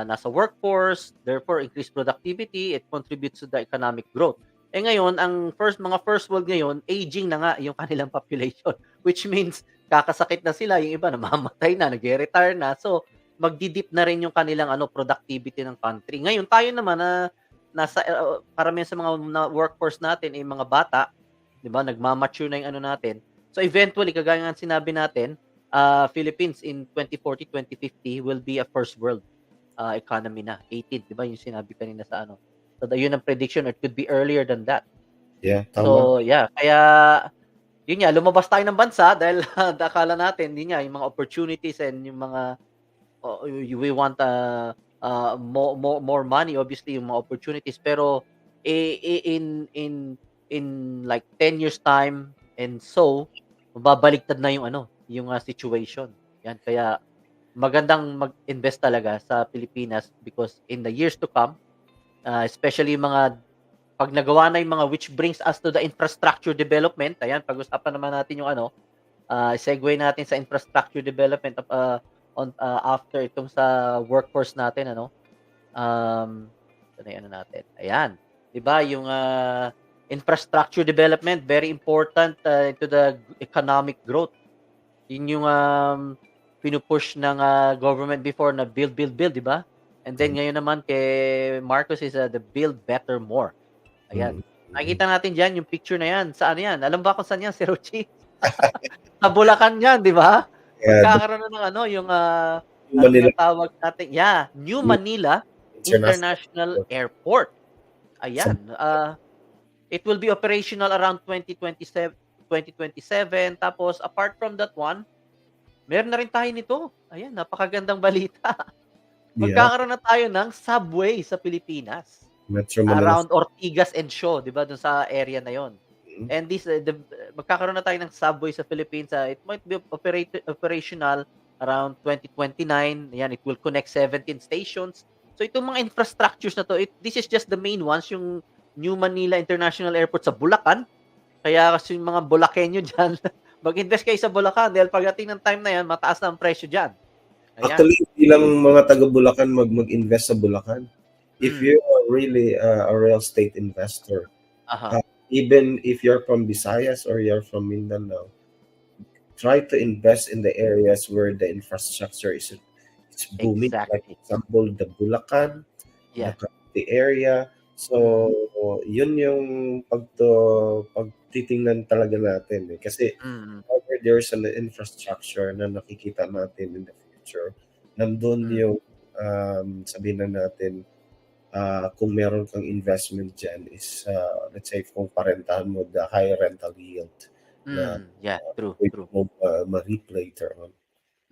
nasa workforce, therefore increased productivity, it contributes to the economic growth. Eh ngayon, ang mga first world ngayon, aging na nga yung kanilang population, which means kakasakit na sila, yung iba namamatay na, nagre-retire na. So magdidip na rin yung kanilang productivity ng country. Ngayon tayo naman na nasa karamihan sa mga workforce natin ay mga bata, 'di ba? Nagma-mature na yung ano natin. So eventually, kagaya ng sinabi natin, Philippines in 2040, 2050 will be a first world economy na. 18, 'di ba? Yung sinabi kanina sa ano. So yun ang prediction, or it could be earlier than that. Yeah, tama. So yeah, kaya yun nga, lumabas tayo ng bansa dahil akala natin, yun nga, yung mga opportunities and yung mga we want more money, obviously, yung mga opportunities, pero in like 10 years time, and so mababaliktad na yung yung situation. Yan, kaya magandang mag-invest talaga sa Pilipinas because in the years to come, especially yung mga pag nagawa na yung mga, which brings us to the infrastructure development. Ayan, pag-usapan naman natin yung segue natin sa infrastructure development after itong sa workforce natin, ano yung natin, ayan, 'di ba, yung infrastructure development, very important to the economic growth. Yun yung pinupush ng government before na build, build, build, 'di ba? And then Tama. ngayon naman kay Marcos is the build better more. Ayan. Mm. Nakikita natin diyan yung picture na 'yan. Saan 'yan? Alam ba kung saan 'yan, si Ruchi? Sa Bulacan 'yan, 'di ba? Yeah, the Magkakaroon na ng yung ang Manila tinatawag natin, yeah, New Manila International International Airport. Airport. Sa Ayan, it will be operational around 2027. Tapos apart from that one, meron na rin tayo nito. Ayan, napakagandang balita. yeah, Magkakaroon na tayo ng subway sa Pilipinas. Metro Manila. Around Ortigas and Shaw, 'di ba, dun sa area na 'yon. Mm. And this magkakaroon na tayo ng subway sa Philippines. It might be operational around 2029. Yan, it will connect 17 stations. So itong mga infrastructures na to, this is just the main ones, yung New Manila International Airport sa Bulacan. Kaya kasi yung mga Bulakenyo diyan, mag-invest kayo sa Bulacan dahil pagdating ng time na yan, mataas na ang presyo diyan. Ayan. Actually, bilang mga taga Bulacan mag-invest sa Bulacan. If Mm. you are really a real estate investor, Aha. even if you're from Visayas or you're from Mindanao, try to invest in the areas where the infrastructure is it's booming. Like Exactly. example, the Bulacan, the Yeah. Cavite area. So, yun yung pagtitingnan talaga natin eh. Kasi Mm. whenever there's an infrastructure na nakikita natin in the future, nandun Mm. yung sabihin na natin, kung meron kang investment dyan is, let's say, kung parentahan mo the high rental yield na Mm. Yeah, true, pwede true. mo ma-reap later on.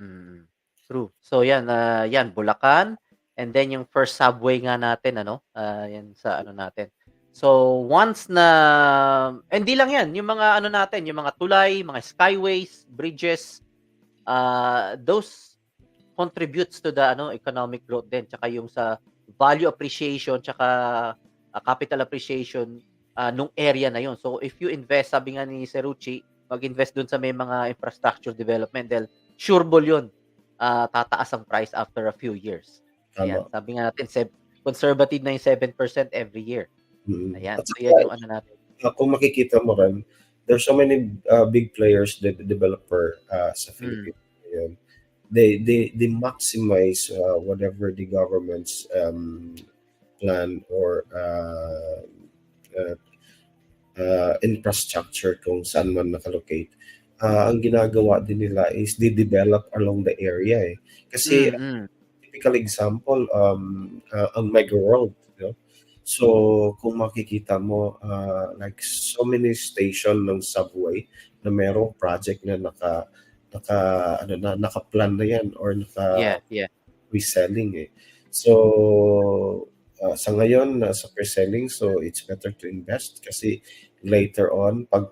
Mm. True. So yan, yan Bulacan, and then yung first subway nga natin yan sa natin. So once na, and di lang yan, yung mga natin, yung mga tulay, mga skyways, bridges, those contributes to the economic growth din, tsaka yung sa value appreciation, tsaka capital appreciation nung area na yon. So if you invest, sabi nga ni Cerucci, mag-invest dun sa may mga infrastructure development dahil sureball yun, tataas ang price after a few years. Ayan, Tama. sabi nga natin, conservative na yung 7% every year. Mm. Ayan, At so saka, yan yung natin. kung makikita mo rin, there's so many big players, the developer sa Mm. Philippines ngayon. They maximize whatever the government's plan or uh, infrastructure kung saan man nakalocate. Ang ginagawa din nila is they develop along the area eh. Kasi Mm. typical example, ang Mega World, you know? So, kung makikita mo, like so many station ng subway na merong project na naka-plan na yan or Yeah, yeah. reselling eh. So, sa ngayon, sa pre-selling, so it's better to invest kasi later on, pag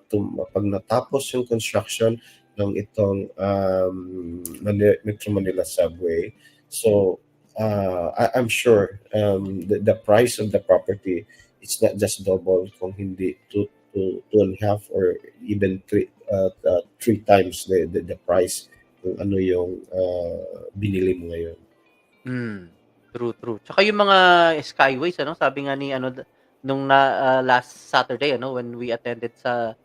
natapos yung construction ng itong Metro Manila subway, so I'm sure the price of the property, it's not just double, kung hindi two and a half or even three times the price kung ano yung binili mo ngayon. Mm. True, true. Tsaka yung mga skyways ano, sabi nga ni ano nung last Saturday ano when we attended sa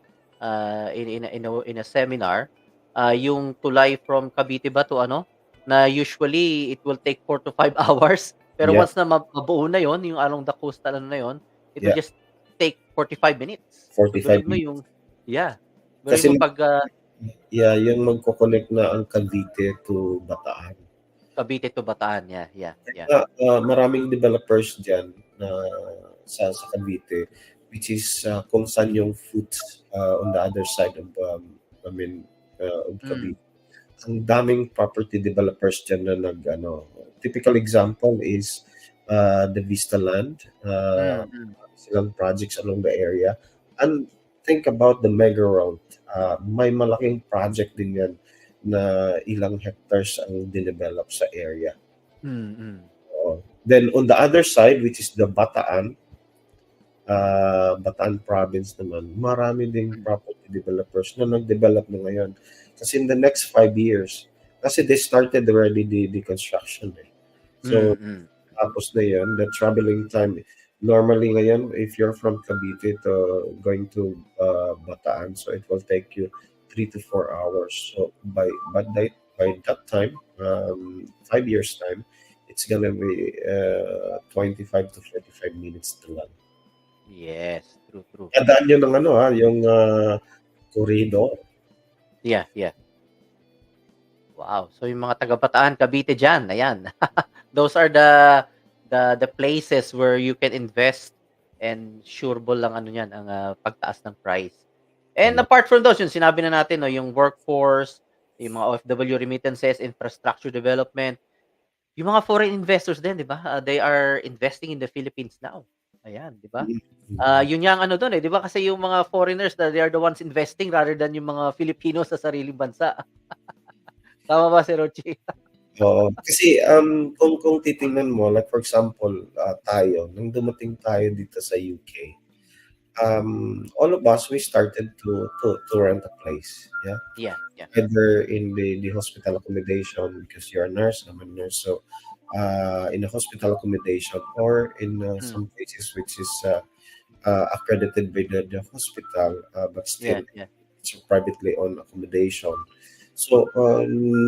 in a seminar, yung tulay from Cavite ba to ano, na usually it will take 4 to 5 hours. Pero Yeah, once na mabuo na yon yung along the coastal ano na yon, it will yeah, just take 45 minutes. So 45 biruin mo minutes. yung yeah, biruin Kasi mo pag yeah, yung magko-connect na ang Cavite to Bataan. Cavite to Bataan, yeah, yeah, yeah. Maraming developers diyan na sa Cavite, which is kung saan yung foot on the other side of I mean of Mm. Cavite. Ang daming property developers diyan na typical example is the Vista Land, Mm. Mm. silang projects along the area. And think about the mega round. May malaking project din yan na ilang hectares ang dinevelop sa area. Mm. Mm. Then on the other side, which is the Bataan province naman, marami ding Mm. property developers na nag-develop na ngayon. Kasi in the next 5 years, kasi they started already the construction eh. So, Mm. tapos na yun, the traveling time, normally ngayon, if you're from Cavite to going to Bataan, so it will take you 3 to 4 hours. So, by that time, 5 years time, it's gonna be 25 to 45 minutes to land. Yes, true, true. Tandaan nyo ng yung corridor. Yeah, yeah. Wow. So yung mga taga Bataan, Cavite diyan, ayan. Those are the places where you can invest and sureball lang ano niyan ang pagtaas ng price. And Tama. apart from those, yung sinabi na natin no, yung workforce, yung mga OFW remittances, infrastructure development, yung mga foreign investors din, 'di ba? They are investing in the Philippines now. Ayan, 'di ba? Yun yang ano doon eh, 'di ba? Kasi yung mga foreigners, they are the ones investing rather than yung mga Filipino sa sariling bansa. Tama ba si Rouchie? Oo. Kasi kung titingnan mo, like for example, tayo, nung dumating tayo dito sa UK, all of us, we started to rent a place. Yeah. Yeah, yeah. Either in the hospital accommodation because you're a nurse, I'm a nurse. So, in a hospital accommodation or in Mm. some places which is accredited by the hospital, but Yeah, still yeah. it's a privately owned accommodation. So,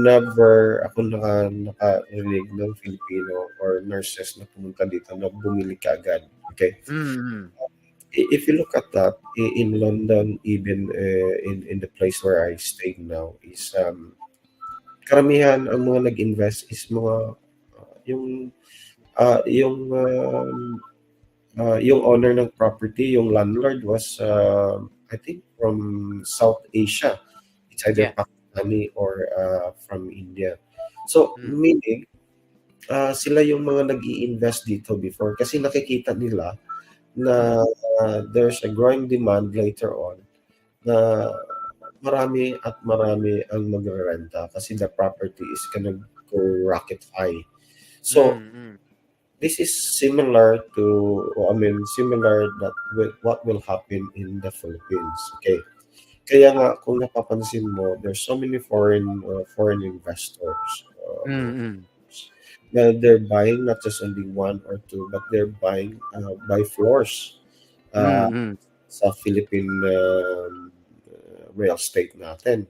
never ako nakarinig ng Filipino or nurses na pumunta dito na bumili kaagad. Okay? Mm. If you look at that, in London, even in the place where I stay now, is karamihan ang mga nag-invest is mga yung yung owner ng property, yung landlord was I think from South Asia. It's either Yeah. Pakistani or from India. So Mm. meaning sila yung mga nag-i-invest dito before kasi nakikita nila na there's a growing demand later on na marami at marami ang magrerenta kasi the property is gonna go rocket high. So Mm. this is similar to, similar that with what will happen in the Philippines. Okay. Kaya nga, kung napapansin mo, there's so many foreign investors. Mm. Na they're buying not just only one or two, but they're buying by floors. Uh, Mm. sa Philippine real estate natin,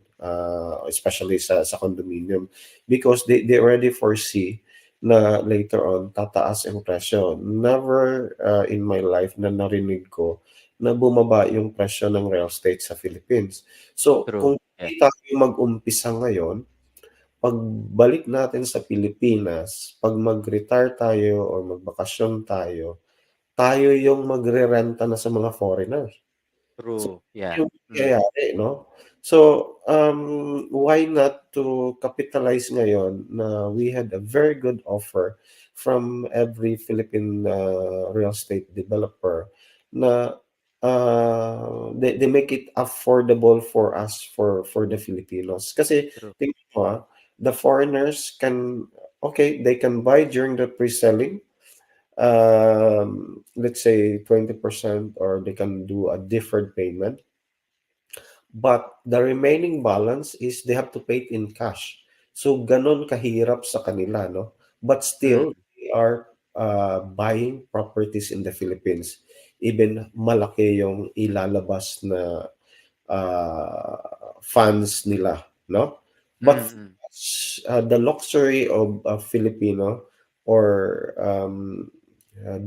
especially sa condominium, because they already foresee na later on tataas yung presyo. Never in my life na narinig ko na bumaba yung presyo ng real estate sa Philippines. So True. kung Yeah. hindi tayo mag-umpisa ngayon, pagbalik natin sa Pilipinas, pag mag-retire tayo or magbakasyon tayo, tayo yung magre-renta na sa mga foreigners. So, True. Yeah. yung mangyayari, no? So, why not to capitalize ngayon na we had a very good offer from every Philippine real estate developer na they make it affordable for us, for the Filipinos. Kasi, True. tingnan mo the foreigners can, okay, they can buy during the pre-selling, let's say 20%, or they can do a deferred payment, but the remaining balance is they have to pay it in cash. So ganon kahirap sa kanila, no? But Mm. still, they are buying properties in the Philippines. Even malaki yung ilalabas na funds nila, no? But Mm. the luxury of a Filipino or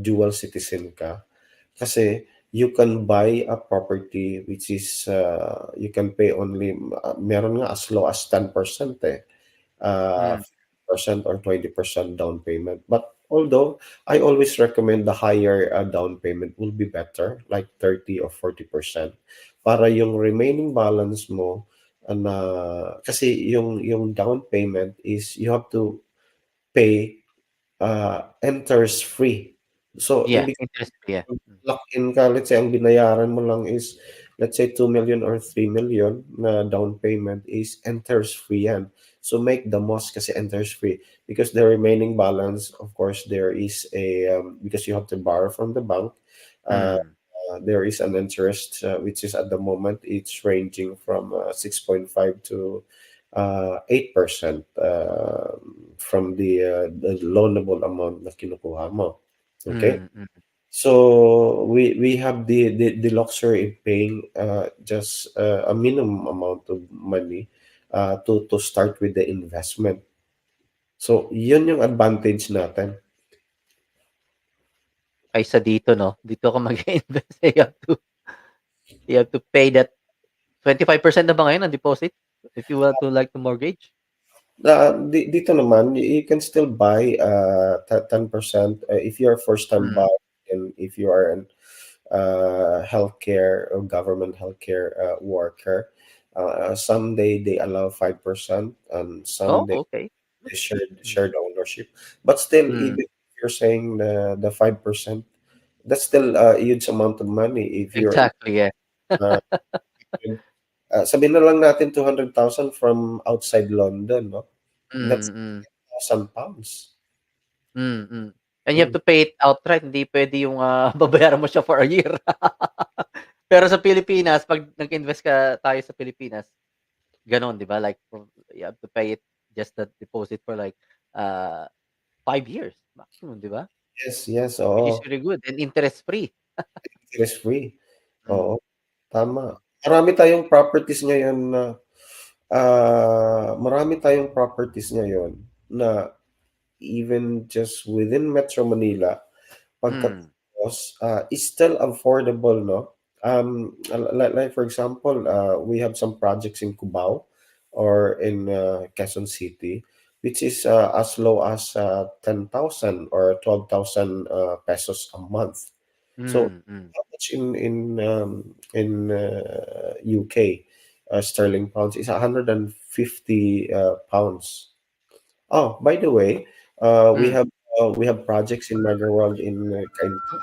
dual citizen ka, kasi you can buy a property which is you can pay only meron nga as low as 10% Mm. 50% or 20% down payment. But although I always recommend the higher down payment will be better, like 30 or 40%, para yung remaining balance mo na kasi yung down payment is you have to pay enters free. So Yeah. ibig Interest. Yeah. lock in ka, let's say ang binayaran mo lang is let's say 2 million or 3 million na down payment is enters free yan. So make the most kasi enters free, because the remaining balance, of course, there is a because you have to borrow from the bank. Uh, Mm. there is an interest which is at the moment it's ranging from 6.5 to 8% from the loanable amount na kinukuha mo. Okay? Mm. Mm. So we have the luxury in paying just a minimum amount of money to start with the investment. So yun yung advantage natin. Kaysa dito, no? Dito ka mag-invest. You have to pay that 25% na ba ngayon ang deposit if you want to like to mortgage? Dito naman, you can still buy 10% if you're a first-time Mm. buyer, and if you are an healthcare or government healthcare worker. Some they allow 5%, and some Oh, they okay. Mm. shared ownership. But still, Mm. even if you're saying the 5%, that's still a huge amount of money. If you're Exactly, yeah. uh, sabihin na lang natin 200,000 from outside London, no? That's Mm. £1,000. Mm. And you have to pay it outright, hindi puwede yung, babayaran mo siya for a year. Pero sa Pilipinas 'pag nag-invest tayo sa Pilipinas, gano'n 'di ba, like you have to pay it just the deposit for like, uh, 5 years maximum 'di ba? Yes, yes, Which is oo. really good and interest free. Interest free. Mm. Oo, tama. Marami tayong properties ngayon na even just within Metro Manila, Mm. pagkatapos, is still affordable, no? Like for example, we have some projects in Cubao or in Quezon City, which is as low as 10,000 or 12,000 pesos a month. So Mm. how much in UK sterling pounds is 150 pounds. Oh, by the way, Mm. we have projects in Mega World in Cainta,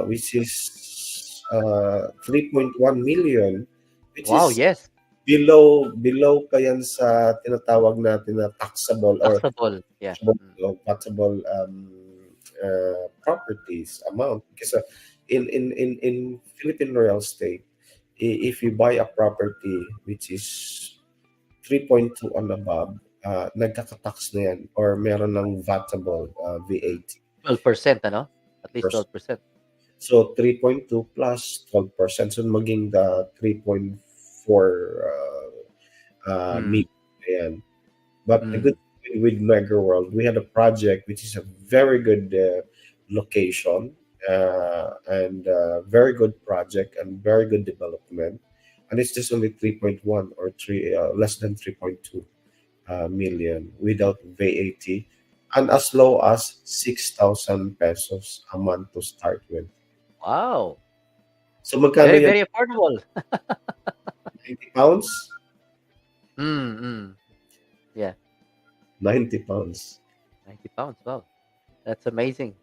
which is 3.1 million, which Wow, is yes. below pa yan sa tinatawag natin na taxable or Taxable, yeah. taxable properties amount. Because in Philippine real estate, if you buy a property which is 3.2 and above, nagkaka-tax na yan or meron ng VATable, VAT. 12% ano? At least First, 12%. So 3.2 plus 12%. So maging the 3.4 Mm. million. Ayan. But the Mm. good thing with Mega World, we had a project which is a very good location and very good project and very good development. And it's just only 3.1 or three less than 3.2 million without VAT and as low as 6,000 pesos a month to start with. Wow. So magkano Very, yan? very affordable. 90 pounds? Mm. Mm. Yeah. 90 pounds. 90 pounds. Wow. That's amazing.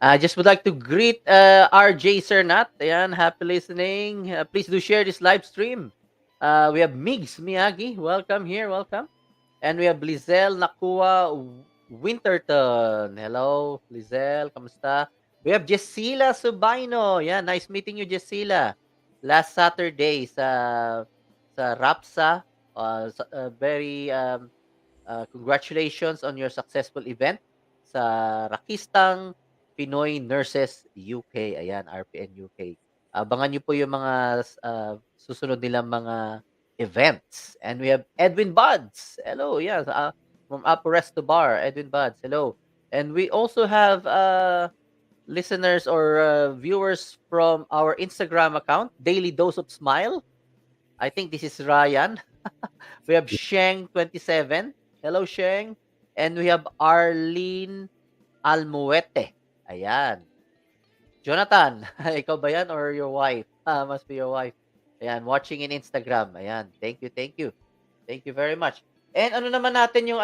I just would like to greet RJ Sernat. Ayan, happy listening. Please do share this live stream. We have Migs Miyagi. Welcome here. Welcome. And we have Lizelle Nakua Winterton. Hello, Lizelle. Kamusta? We have Jessila Subaino. Yeah, nice meeting you, Jessila. Last Saturday sa Rapsa. Very congratulations on your successful event sa Rakistang Pinoy Nurses UK. Ayan, RPN UK. Abangan niyo po yung mga susunod nilang mga events. And we have Edwin Buds. Hello, yeah, from Upper Resto Bar, Edwin Buds. Hello. And we also have listeners or viewers from our Instagram account, Daily Dose of Smile. I think this is Ryan. We have Sheng27. Hello, Sheng. And we have Arlene Almuete. Ayan. Jonathan, ikaw ba yan or your wife? Must be your wife. Ayan, watching in Instagram. Ayan, thank you, thank you. Thank you very much. And ano naman natin yung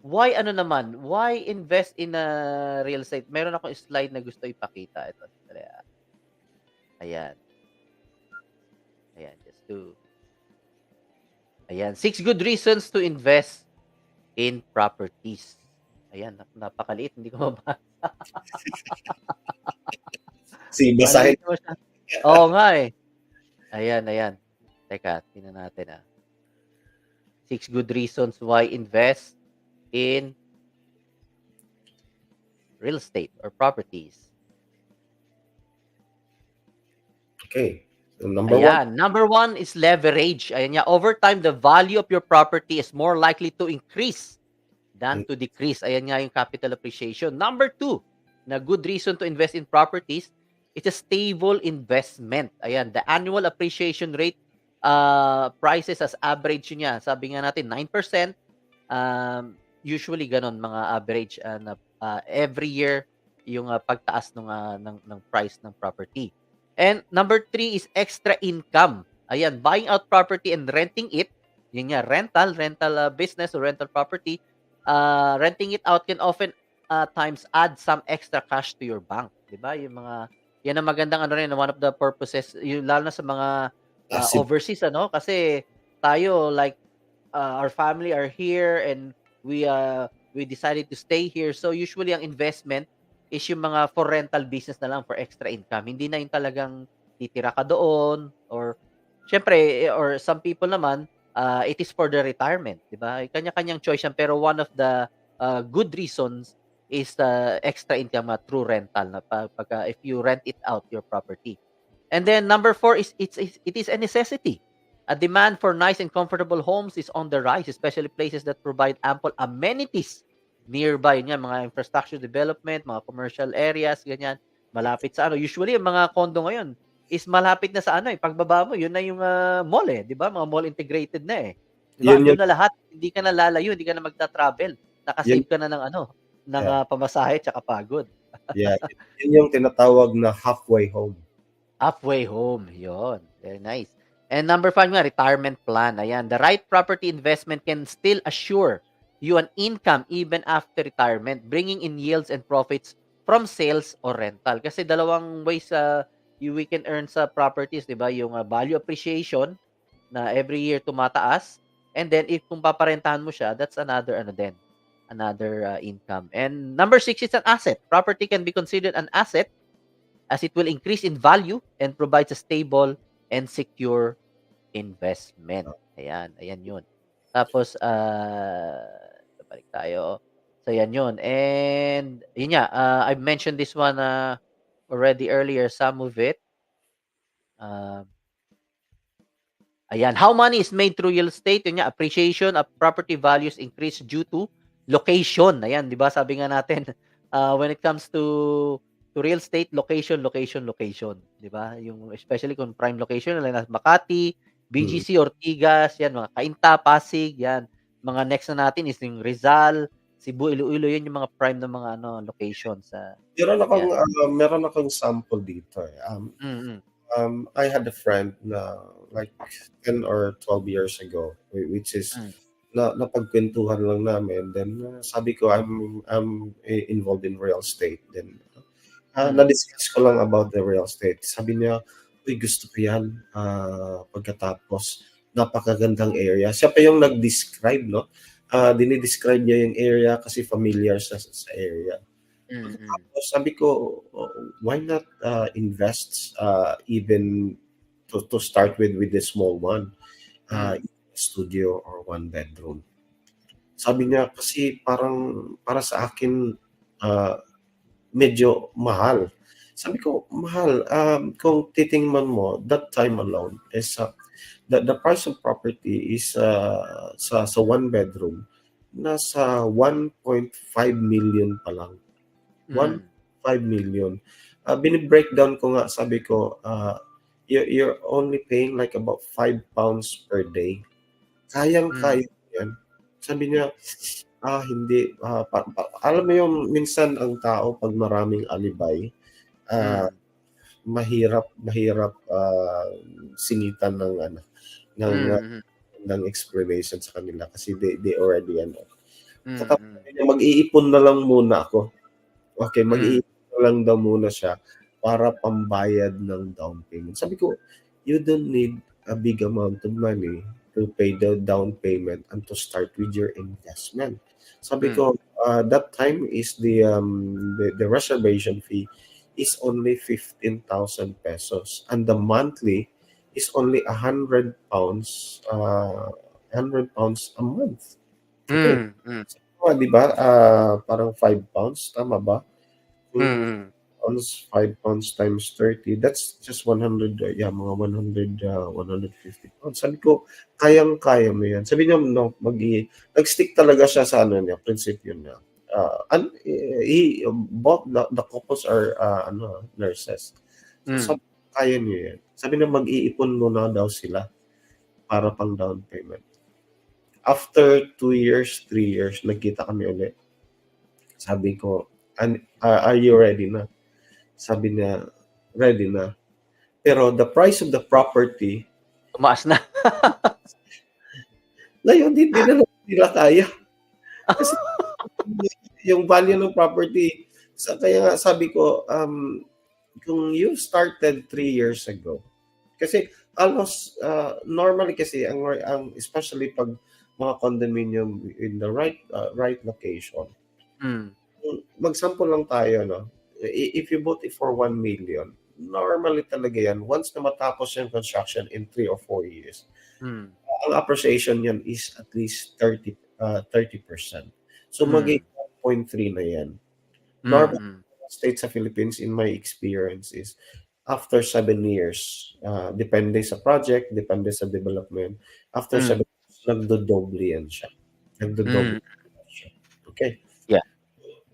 why ano naman? Why invest in real estate? Meron akong slide na gusto ipakita. Ito. Ayan. Ayan, just to Ayan, 6 good reasons to invest in properties. Ayan, napakaliit, hindi ko mabasa. Si basahin. Paano mo siya? Oo nga eh. Ayan, ayan. Teka, tingnan natin 6 good reasons why invest in real estate or properties. Okay. So number one. Ayan, number 1 is leverage. Ayan nga, over time, the value of your property is more likely to increase than to decrease. Ayan nga yung capital appreciation. Number 2, na good reason to invest in properties, it's a stable investment. Ayan, the annual appreciation rate prices as average niya. Sabi nga natin, 9%. Usually ganon mga average every year yung pagtaas ng price ng property. And number 3 is extra income. Ayan, buying out property and renting it. Yun nga, rental business or rental property. Renting it out can often times add some extra cash to your bank. Diba? Yung mga, yan ang magandang ano rin, one of the purposes, yung, lalo na sa mga Passive. overseas, kasi tayo, like, our family are here and we decided to stay here. So usually ang investment is yung mga for rental business na lang for extra income. Hindi na yung talagang titira ka doon or syempre or some people naman it is for the retirement, 'di ba? Kanya-kanyang choice yan pero one of the good reasons is extra income through rental na pag if you rent it out your property. And then number 4 is it is a necessity. A demand for nice and comfortable homes is on the rise, especially places that provide ample amenities nearby. Yun yan, mga infrastructure development, mga commercial areas, ganyan. Malapit sa ano. Usually, yung mga condo ngayon is malapit na sa ano eh. Pagbaba mo, yun na yung mall eh. Di ba? Mga mall integrated na eh. Di ba? Yun Andun yung, na lahat. Hindi ka na lalayo, hindi ka na magta-travel. yun, Nakasave ka na ng ano, ng yeah, pamasahe tsaka pagod. yeah. Yun yung tinatawag na halfway home. Halfway home. Yun. Very nice. And number 5 nga, retirement plan. Ayan. The right property investment can still assure you an income even after retirement, bringing in yields and profits from sales or rental. Kasi dalawang ways we can earn sa properties, di ba? Yung value appreciation na every year tumataas. And then, if kung paparentahan mo siya, that's another another income. And number 6 is an asset. Property can be considered an asset as it will increase in value and provides a stable and secure investment. Ayan, ayan yun. Tapos, balik tayo. So, yan yun. And, yun nga, I've mentioned this one already earlier some of it. Uh, Ayan, how money is made through real estate, yun nga, appreciation of property values increase due to location. Ayan, 'di ba? Sabi nga natin, when it comes to real estate, location, location, location, 'di ba? Yung especially kung prime location like nasa Makati, Mm. BGC, Ortigas, 'yan mga Cainta, Pasig, 'yan. Mga next na natin is yung Rizal, Cebu, Iloilo, 'yun yung mga prime na mga ano locations sa Meron 'yan. meron akong sample dito, eh. Mm. I had a friend na like 10 or 12 years ago, which is Mm. napagkwentuhan lang namin. Then sabi ko, I'm involved in real estate. Then Mm. na-discuss ko lang about the real estate. Sabi niya, uy, gusto ko yan. Pagkatapos, napakagandang area. Siya pa yung nag-describe, no? Dinidescribe niya yung area kasi familiar sa area. Mm. Tapos sabi ko, "Oh, why not invest even to start with the small one, Mm. studio or one bedroom." Sabi niya, kasi parang para sa akin, ah, medyo mahal. Sabi ko, mahal. Kung titingnan mo, that time alone is the price of property is sa one bedroom nasa 1.5 million pa lang. Mm. 1.5 million. Bini-breakdown ko nga, sabi ko, you're only paying like about 5 pounds per day. Mm. Kayang-kaya yan. Sabi niya, hindi. Alam mo yung minsan ang tao pag maraming alibay, ah, Mm. mahirap singitan ng ano, ng Mm. ng explanation sa kanila kasi they already ano. Katapos Mm. sabi niya, mag-iipon na lang muna ako. Okay, Hmm, mag-iipon na lang daw muna siya para pambayad ng down payment. Sabi ko, you don't need a big amount of money to pay the down payment and to start with your investment. Sabi hmm, ko, that time is the reservation fee is only 15,000 pesos and the monthly is only 100 pounds, 100 pounds a month. Okay. hmm, So, di ba? Parang 5 pounds, tama ba? Kung mm, pounds, 5 pounds times 30, that's just 100, yeah, mga 100, 150 pounds. Sabi ko, kayang-kaya mo yan. Sabi niya, no, nag-stick talaga siya sa ano niya, prinsipyo niya. Both the couples are nurses. So, hmm. sabi, kaya niyo yan. Sabi niya, mag-iipon muna daw sila para pang down payment. After 2 years, 3 years, nagkita kami ulit. Sabi ko, are you ready na? Sabi niya, ready na. Pero the price of the property, Tumaas na. ngayon, hindi na nila kaya. Kasi yung value ng property, kaya nga sabi ko, kung you started 3 years ago, kasi almost, normally kasi, especially pag mga condominium in the right location, Hmm, mag-sample lang tayo, no? If you bought it for 1 million, normally talaga yan, once na matapos yung construction in 3 or 4 years, hmm, ang appreciation yan is at least 30%. So, hmm, magiging 1.3 na yan. Normal mm, state sa Philippines, in my experience, is after 7 years, depende sa project, depende sa development, after hmm, 7 years, nagdodoble yan siya. Nagdodoble hmm. siya. Okay? Yeah.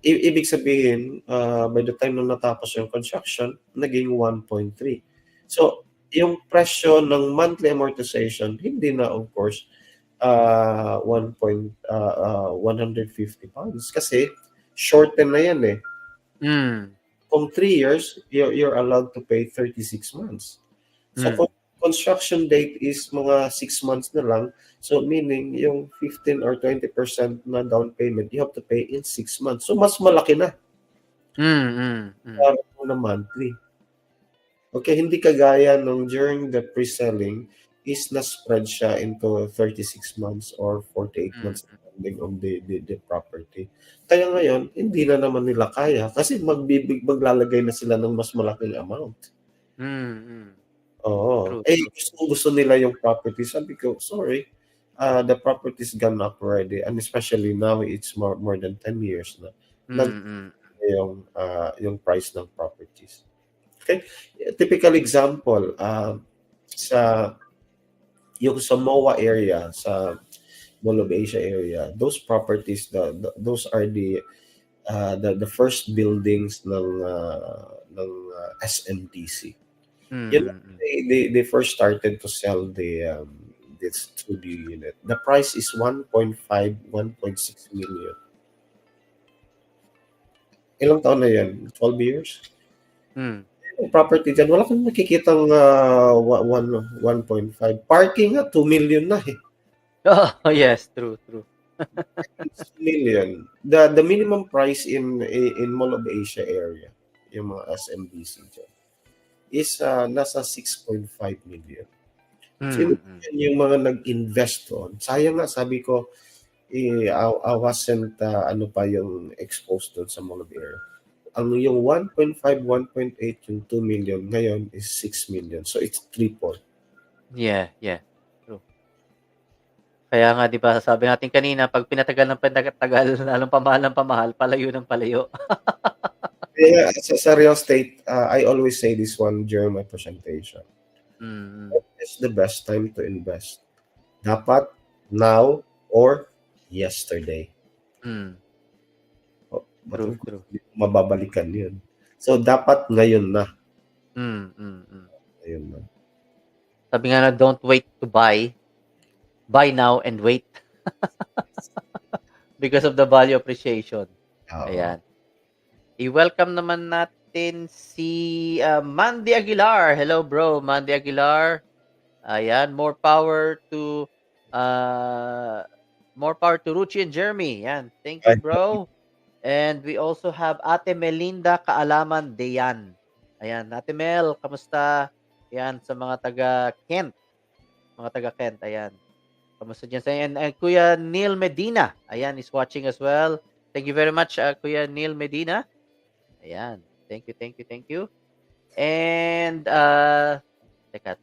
Ibig sabihin, by the time na natapos yung construction, naging 1.3. So, yung presyo ng monthly amortization, hindi na, of course, 150 pounds. Kasi, shorten na yan eh. Hmm, Kung 3 years, you're allowed to pay 36 months. So, hmm, kung construction date is mga 6 months na lang, so meaning yung 15 or 20% na down payment, you have to pay in 6 months. So, mas malaki na hmm, para mo na monthly. Okay, hindi kagaya nung during the pre-selling is na-spread siya into 36 months or 48 hmm, months depending on the property. Kaya ngayon, hindi na naman nila kaya kasi maglalagay na sila ng mas malaking amount. hmm. Oo. True, Eh, true. gusto nila yung property. Sabi ko, sorry, the property's gone up already. And especially now, it's more than 10 years na. Nag Mm, yung price ng properties. Okay? Typical example, sa yung sa MOA area, sa Mall of Asia area, those properties, those are the first buildings ng SMDC. You know, they first started to sell this studio unit. The price is 1.5, 1.6 million. Ilang taon na yan? 12 years? Yung property dyan, wala kang nakikitang 1.5. Parking nga, 2 million na eh. Oh, yes, true. 2 million. The minimum price in Mall of Asia area, yung mga SMBC dyan, is nasa 6.5 million. So, yung mga nag-invest doon, sayang nga, sabi ko, I wasn't, ano pa yung exposed doon sa Mall of Asia. Yung 1.5, 1.8, yung 2 million, ngayon is 6 million. So, it's triple. Yeah. True. Kaya nga, di ba, sabi natin kanina, pag pinatagal ng pinatagal, lalong pamahal, palayo ng palayo. Kaya sa real estate, I always say this one during my presentation. It's the best time to invest. Dapat now or yesterday. True. Mababalikan yun. So, dapat ngayon na. Ngayon na. Sabi nga na, don't wait to buy. Buy now and wait. Because of the value appreciation. Ayan. I-welcome naman natin si Mandy Aguilar. Hello, bro. Mandy Aguilar. Ayan. More power to Rouchie and Jeremy. Ayan. Thank you, bro. And we also have Ate Melinda Kaalaman Deyan. Ayan. Ate Mel, kamusta? Ayan. Sa mga taga-Kent. Ayan. Kamusta dyan sa and Kuya Neil Medina. Ayan, is watching as well. Thank you very much, Kuya Neil Medina. Ayan. Thank you. And, teka,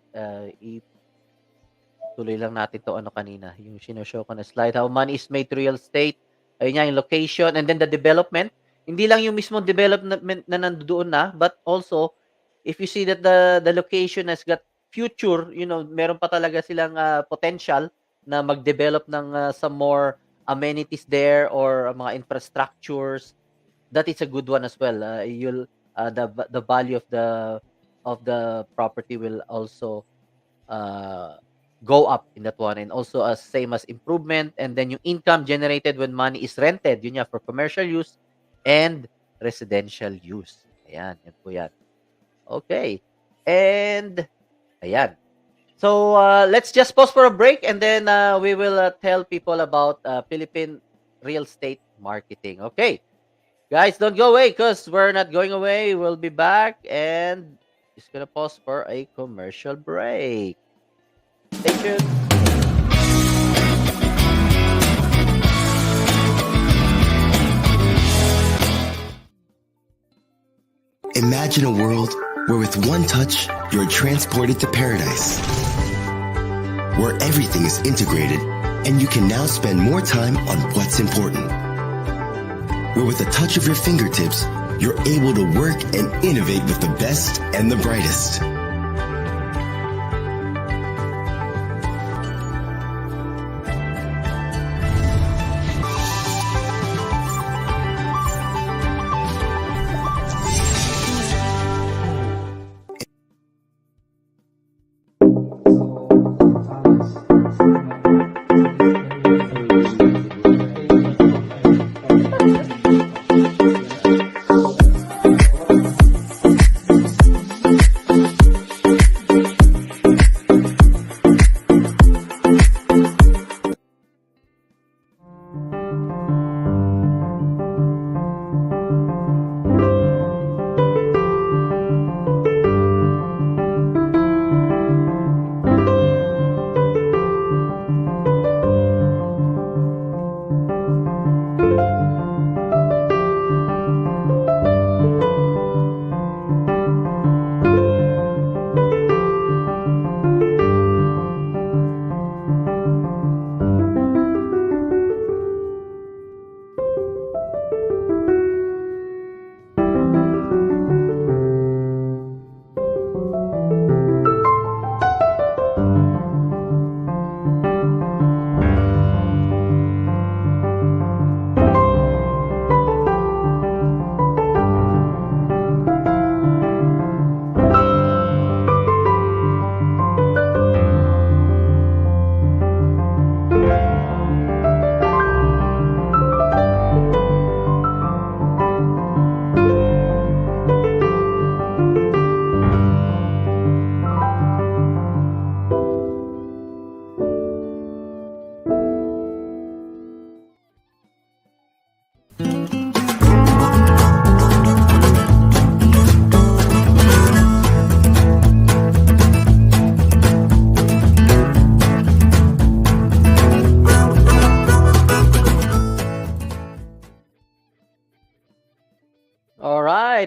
tuloy lang natin to kanina. Yung sinoshow ko na slide. How money is made to real estate. Ayun nga, yung location. And then the development. Hindi lang yung mismo development na nandoon na, but also, if you see that the location has got future, meron pa talaga silang potential na mag-develop ng some more amenities there or mga infrastructures, that is a good one as well. The value of the property will also go up in that one, and also as same as improvement, and then yung income generated when money is rented, yun for commercial use and residential use. Ayan, yan po yan. Okay. And ayan. So let's just pause for a break, and then we will tell people about Philippine real estate marketing. Okay. Guys, don't go away because we're not going away. We'll be back, and just gonna pause for a commercial break. Stay tuned. Imagine a world where with one touch, you're transported to paradise. Where everything is integrated and you can now spend more time on what's important. Where with a touch of your fingertips, you're able to work and innovate with the best and the brightest.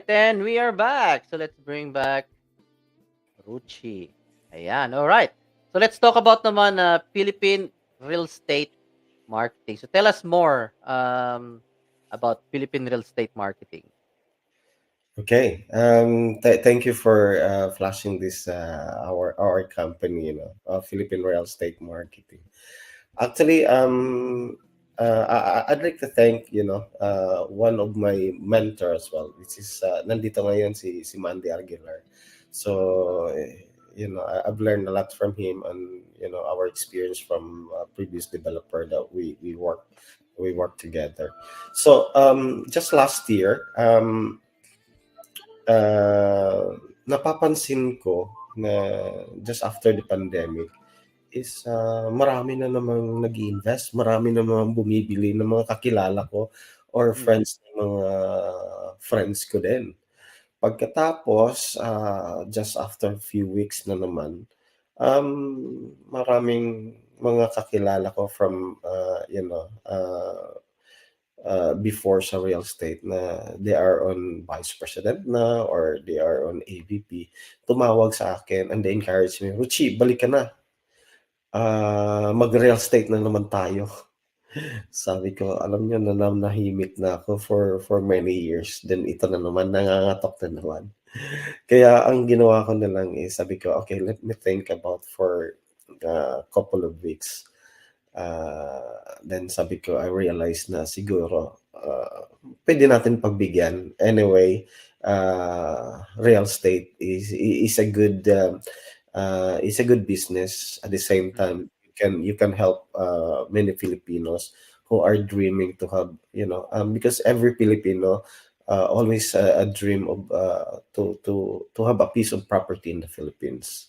and we are back. So let's bring back Rouchie. Ayan, all right. So let's talk about naman Philippine real estate marketing. So tell us more about Philippine real estate marketing. Okay. Thank you for flashing this our company, Philippine Real Estate Marketing. Actually, I'd like to thank one of my mentor as well, which is nandito ngayon si Mandy Aguilar. So I've learned a lot from him, and our experience from previous developer that we work together. So just last year, napapansin ko na just after the pandemic is marami na namang nag-iinvest, marami na namang bumibili ng mga kakilala ko or Mm, friends ng mga friends ko din. Pagkatapos, just after few weeks na naman, maraming mga kakilala ko from, before sa real estate na they are on vice president na or they are on AVP, tumawag sa akin and they encourage me, Ruchi, balik ka na. Mag-real estate na naman tayo. Sabi ko, alam niyo, nananahimik na ako for many years. Then ito na naman, nangangatok na naman. Kaya ang ginawa ko na lang is, sabi ko, okay, let me think about for a couple of weeks. Then sabi ko, I realized na siguro, pwede natin pagbigyan. Anyway, real estate is a good business. At the same mm, time, you can help many Filipinos who are dreaming to have, because every Filipino always a dream of to have a piece of property in the Philippines.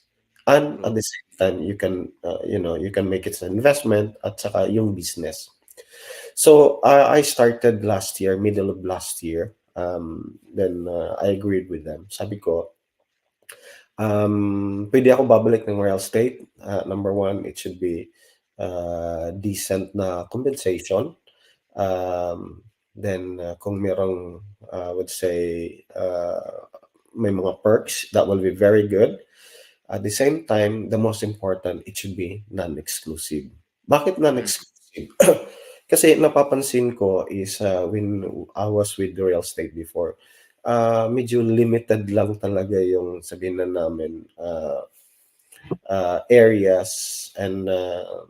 And at true. the same time, you can make it an investment at saka yung business. So I started last year, middle of last year. Then I agreed with them. Sabi ko, pwede ako babalik ng real estate. Number one, it should be decent na compensation. Then kung merong, would say, may mga perks, that will be very good. At the same time, the most important, it should be non-exclusive. Bakit Mm, non-exclusive? Kasi napapansin ko is when I was with the real estate before, medyo limited lang talaga yung sabihin na namin areas and uh,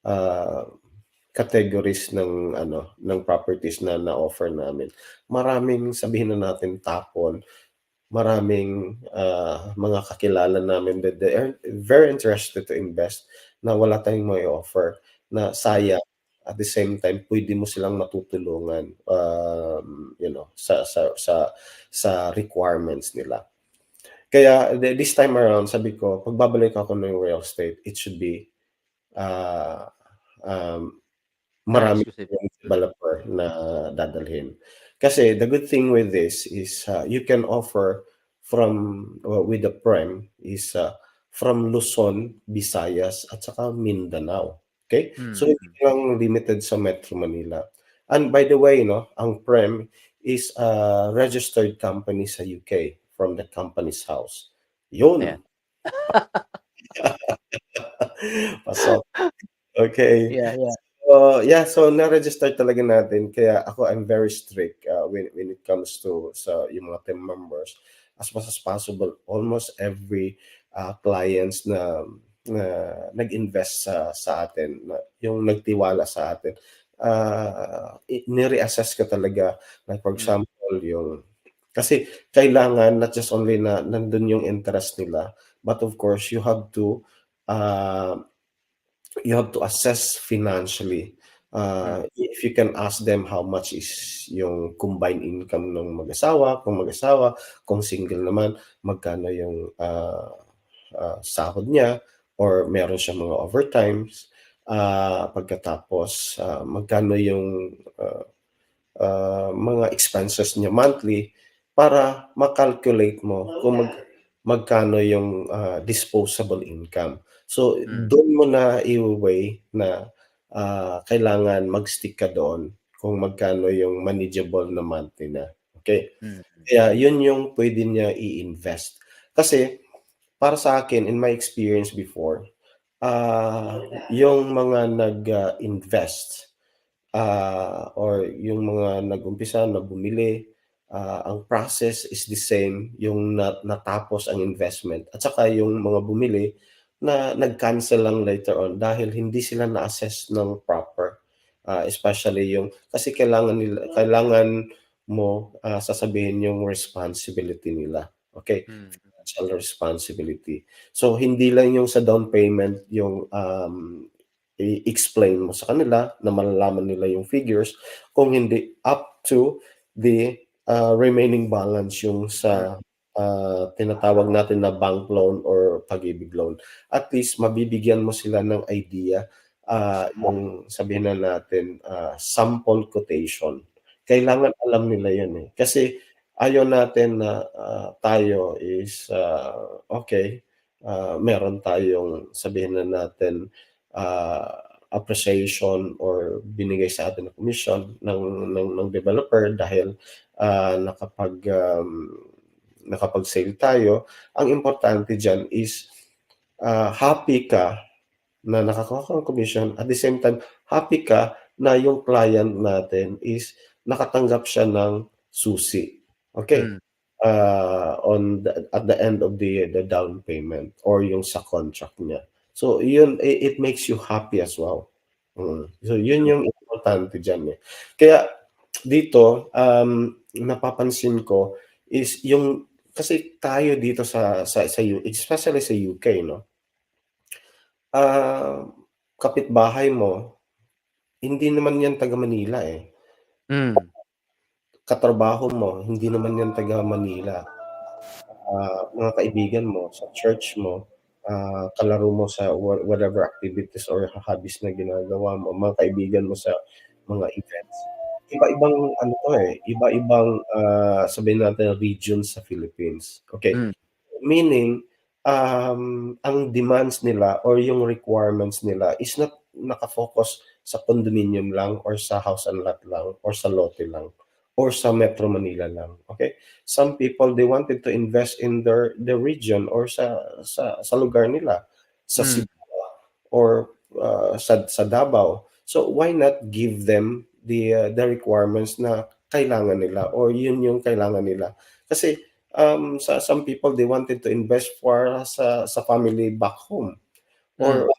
uh, categories ng properties na na-offer namin. Maraming sabihin na natin tapon, maraming mga kakilala namin that they are very interested to invest na wala tayong may offer na mm, sayang. At the same time, pwede mo silang matutulungan sa requirements nila. Kaya this time around, sabi ko, pagbabalik ako ng real estate, it should be uh, um, marami non-exclusive. yung developer na dadalhin. Kasi the good thing with this is you can offer with the PREM is from Luzon, Visayas, at saka Mindanao. Okay? So, Mm, hindi lang limited sa Metro Manila. And by the way, ang PREM is a registered company sa UK from the company's house. ayan. Yun. Pasok. Okay. Yeah, yeah. Yeah, so na-register talaga natin kaya ako I'm very strict when it comes to sa yung mga team members as much as possible almost every clients na nag-invest sa atin yung nagtiwala sa atin ni-reassess ka talaga like for Mm, example yung kasi kailangan not just only na nandun yung interest nila but of course uh, you have to assess financially. mm, If you can ask them how much is yung combined income ng mag-asawa, kung single naman, magkano yung sahod niya, or meron siya mga overtimes, pagkatapos magkano yung mga expenses niya monthly para makalculate mo kung magkano yung disposable income. So, mm. doon mo na i-weigh na kailangan mag-stick ka doon kung magkano yung manageable na monthly na. Okay? Mm. Kaya yun yung pwede niya i-invest. Kasi para sa akin, in my experience before, ah, yung mga nag-invest or yung mga nag-umpisa na bumili, ang process is the same, yung natapos ang investment at saka yung mga bumili na nag-cancel lang later on dahil hindi sila na-assess ng proper. Especially yung kasi kailangan mo sasabihin yung responsibility nila. Okay? Mm. Financial responsibility. So hindi lang yung sa down payment yung i-explain mo sa kanila na malalaman nila yung figures, kung hindi up to the remaining balance yung Mm. sa tinatawag natin na bank loan or pag-ibig loan. At least mabibigyan mo sila ng idea, yung sabihin na natin sample quotation. Kailangan alam nila yun eh. Kasi ayaw natin na tayo is okay, meron tayong sabihin na natin appreciation or binigay sa atin na commission ng developer dahil nakapag-sale tayo. Ang importante diyan is happy ka na nakakuha ka ng commission, at the same time happy ka na yung client natin is nakatanggap siya ng susi. Okay? Mm. At the end of the down payment or yung sa contract niya. So yun, it makes you happy as well. So yun yung importante diyan eh. Kaya dito napapansin ko is yung kasi tayo dito especially sa UK, no. Ah, kapitbahay mo, hindi naman 'yan taga Manila eh. Mm. Katrabaho mo, hindi naman 'yan taga Manila. Mga kaibigan mo sa church mo, kalaro mo sa whatever activities or hobbies na ginagawa mo, mga kaibigan mo sa mga events. Iba-ibang ano 'to eh, iba-ibang, sabihin natin regions sa Philippines, okay? Mm. Meaning, ang demands nila or yung requirements nila is not naka-focus sa condominium lang or sa house and lot lang or sa lote lang or sa Metro Manila lang, okay? Some people, they wanted to invest in their region or sa lugar nila, sa Mm. Cebu or sa Davao. So why not give them the requirements na kailangan nila or yun yung kailangan nila? Kasi sa some people they wanted to invest for sa family back home, Mm. or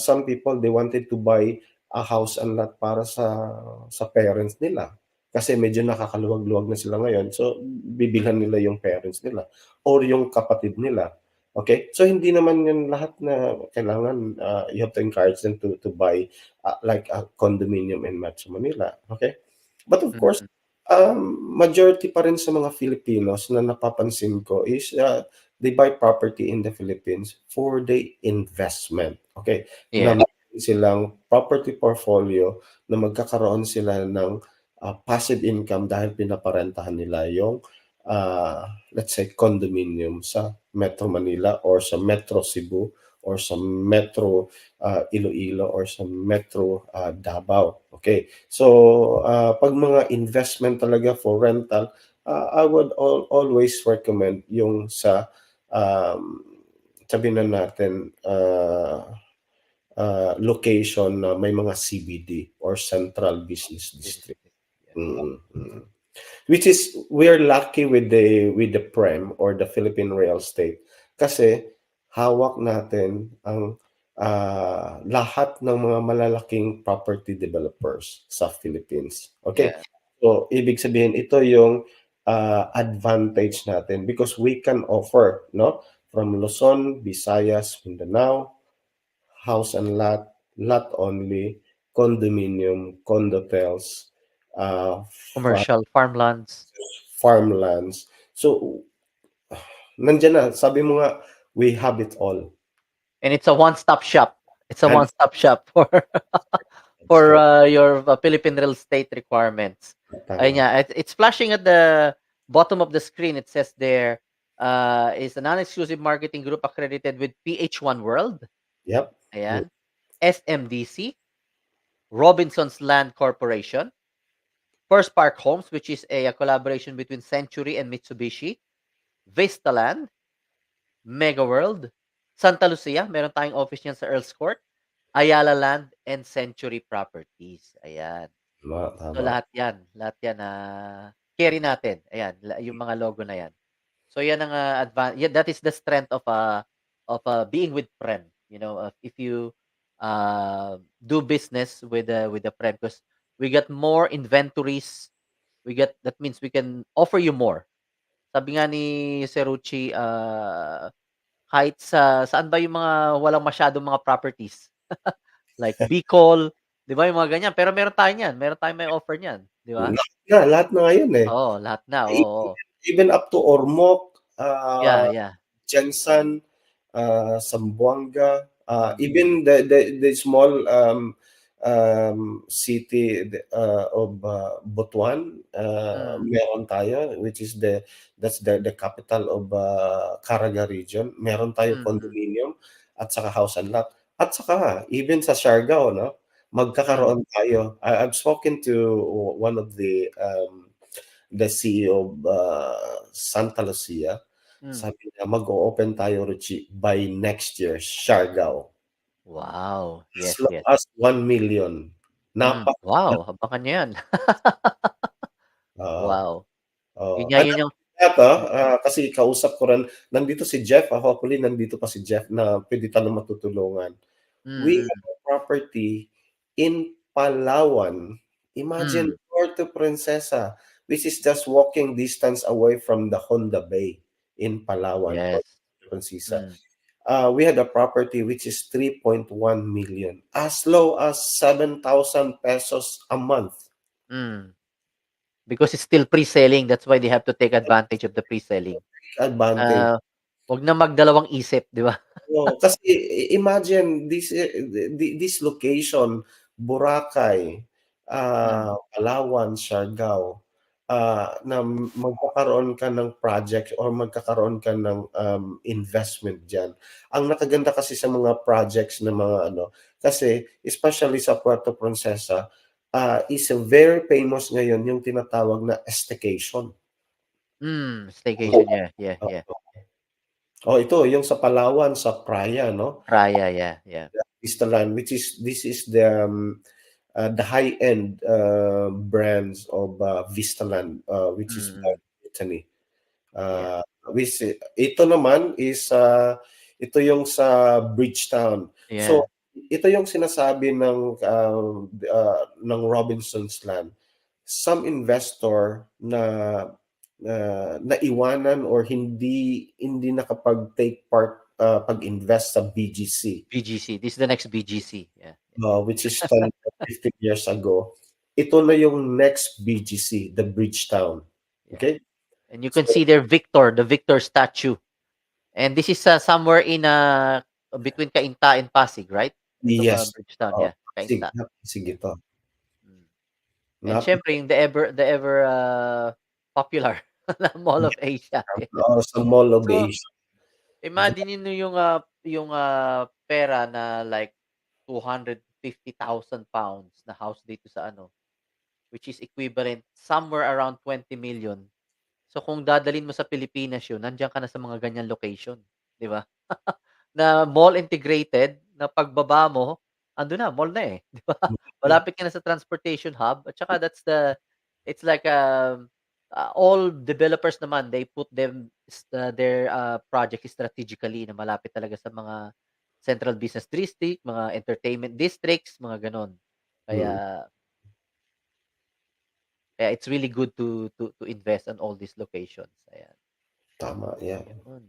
some people they wanted to buy a house and lot para sa parents nila. Kasi medyo nakakaluwag-luwag na sila ngayon. So bibilhan nila yung parents nila or yung kapatid nila. Okay? So hindi naman yun lahat na kailangan you have to encourage them to buy like a condominium in Metro Manila. Okay? But of course, Mm. majority pa rin sa mga Filipinos na napapansin ko is they buy property in the Philippines for the investment. Okay? Na Yeah. meron silang property portfolio na magkakaroon sila ng passive income dahil pinaparentahan nila yung let's say condominium sa Metro Manila or sa Metro Cebu or sa Metro Iloilo or sa Metro Davao. Okay. So pag mga investment talaga for rental, I would always recommend yung sa um, sabihin na natin location na may mga CBD or Central Business District. Mm, mm. Which is we're lucky with the PREM or the Philippine Real Estate kasi hawak natin ang lahat ng mga malalaking property developers sa Philippines. Okay? Yeah. So ibig sabihin ito yung advantage natin because we can offer, no, from Luzon, Visayas, Mindanao, house and lot only, condominium, condotels, Commercial farmlands. farmlands. So, nandiyan na. Sabi mo nga, we have it all. And it's a one-stop shop. It's a And one-stop shop for that's correct. your Philippine real estate requirements. Ayun Tama. nga, it's flashing at the bottom of the screen. It says there is a non-exclusive marketing group accredited with PH1 World. Yep. Ayan. SMDC, Robinson's Land Corporation, First Park Homes, which is a collaboration between Century and Mitsubishi. Vistaland, Mega World, Santa Lucia, meron tayong office niyan sa Earls Court, Ayala Land, and Century Properties. Ayan. Tama, So tama. lahat yan na carry natin. Ayan, yung mga logo na yan. So yan ang yeah, that is the strength of being with PREM. You know, if you do business with the PREM, because we got more inventories, that means we can offer you more. Sabi nga ni Sir Rouchie, kahit saan ba yung mga walang masyadong mga properties, like Bicol, 'di ba, yung mga ganyan. Pero meron tayo niyan, meron tayong may offer niyan, 'di ba? Lahat na ngayon, eh. Oo, lahat na, Even oo. even up to Ormoc, Yeah, yeah. Jensan, Zamboanga, Mm, even the small city of Butuan, mm, meron tayo, which is the capital of Caraga region. Meron tayo mm, condominium at saka house and lot. At saka even sa Siargao, no, mm, magkakaroon tayo. I've spoken to one of the CEO of Santa Lucia. hmm. Sabi niya, mag-o-open tayo, Ruchi, by next year, Siargao. Wow, As yes, low yes. as 1 million. Wow, Napakaganda. habakan niyo 'yan. Oo. Wow, Oo. yun nga, yun yung hmm, Kasi kausap ko rin, nandito si Jeff, hopefully nandito pa si Jeff na pwede tayong matutulungan. We mm, have a property in Palawan. Imagine hmm, Puerto Princesa, which is just walking distance away from the Honda Bay in Palawan, yes, Puerto Princesa. hmm, We had a property which is 3.1 million, as low as 7,000 pesos a month. hmm. Because it's still pre-selling, that's why they have to take advantage of the pre-selling. Advantage. Ah, 'Wag na magdalawang isip, 'di ba? Oo, kasi imagine this location, Boracay, Hmm, Palawan, Siargao, na magkakaroon ka ng project or magkakaroon ka ng investment diyan. Ang nakaganda kasi sa mga projects na mga ano, kasi especially sa Puerto Princesa, is very famous ngayon yung tinatawag na staycation. staycation, yeah, yeah, yeah. Oh, ito yung sa Palawan, sa Praia, no? Raya, yeah, yeah. Crystalline, which is this is the high-end brands of Vistaland, which is by Mm, Brittany. yeah, Which ito naman is ito yung sa Bridgetown. yeah. So ito yung sinasabi ng Robinson's Land. Some investor na naiwanan or hindi nakapag-take part pag-invest sa BGC, BGC, this is the next BGC, yeah, yeah, which is 10 or 15 years ago. Ito na yung next BGC, the Bridgetown. yeah. Okay? And you can So, see there the Victor statue. And this is somewhere in between Cainta and Pasig, right? Itong yes. Bridgetown, yeah, Sige, Cainta. sige Yeah. to. Mm. And Napaka syempre yung the ever popular na Mall of Asia. Yeah. sa Mall of So Asia. imagine niyo yung pera na like 250,000 pounds na house dito sa ano, which is equivalent somewhere around 20 million. So kung dadalhin mo sa Pilipinas yun, nandiyan ka na sa mga ganyan location, 'di ba? Na mall integrated, na pagbaba mo, andun na, mall na, eh, 'di ba? Malapit ka na sa transportation hub at saka it's like, all developers naman, they put their project strategically na malapit talaga sa mga central business district, mga entertainment districts, mga gano'n. Mm, Kaya kaya it's really good to invest on all these locations, ayan. tama, yeah. Yun.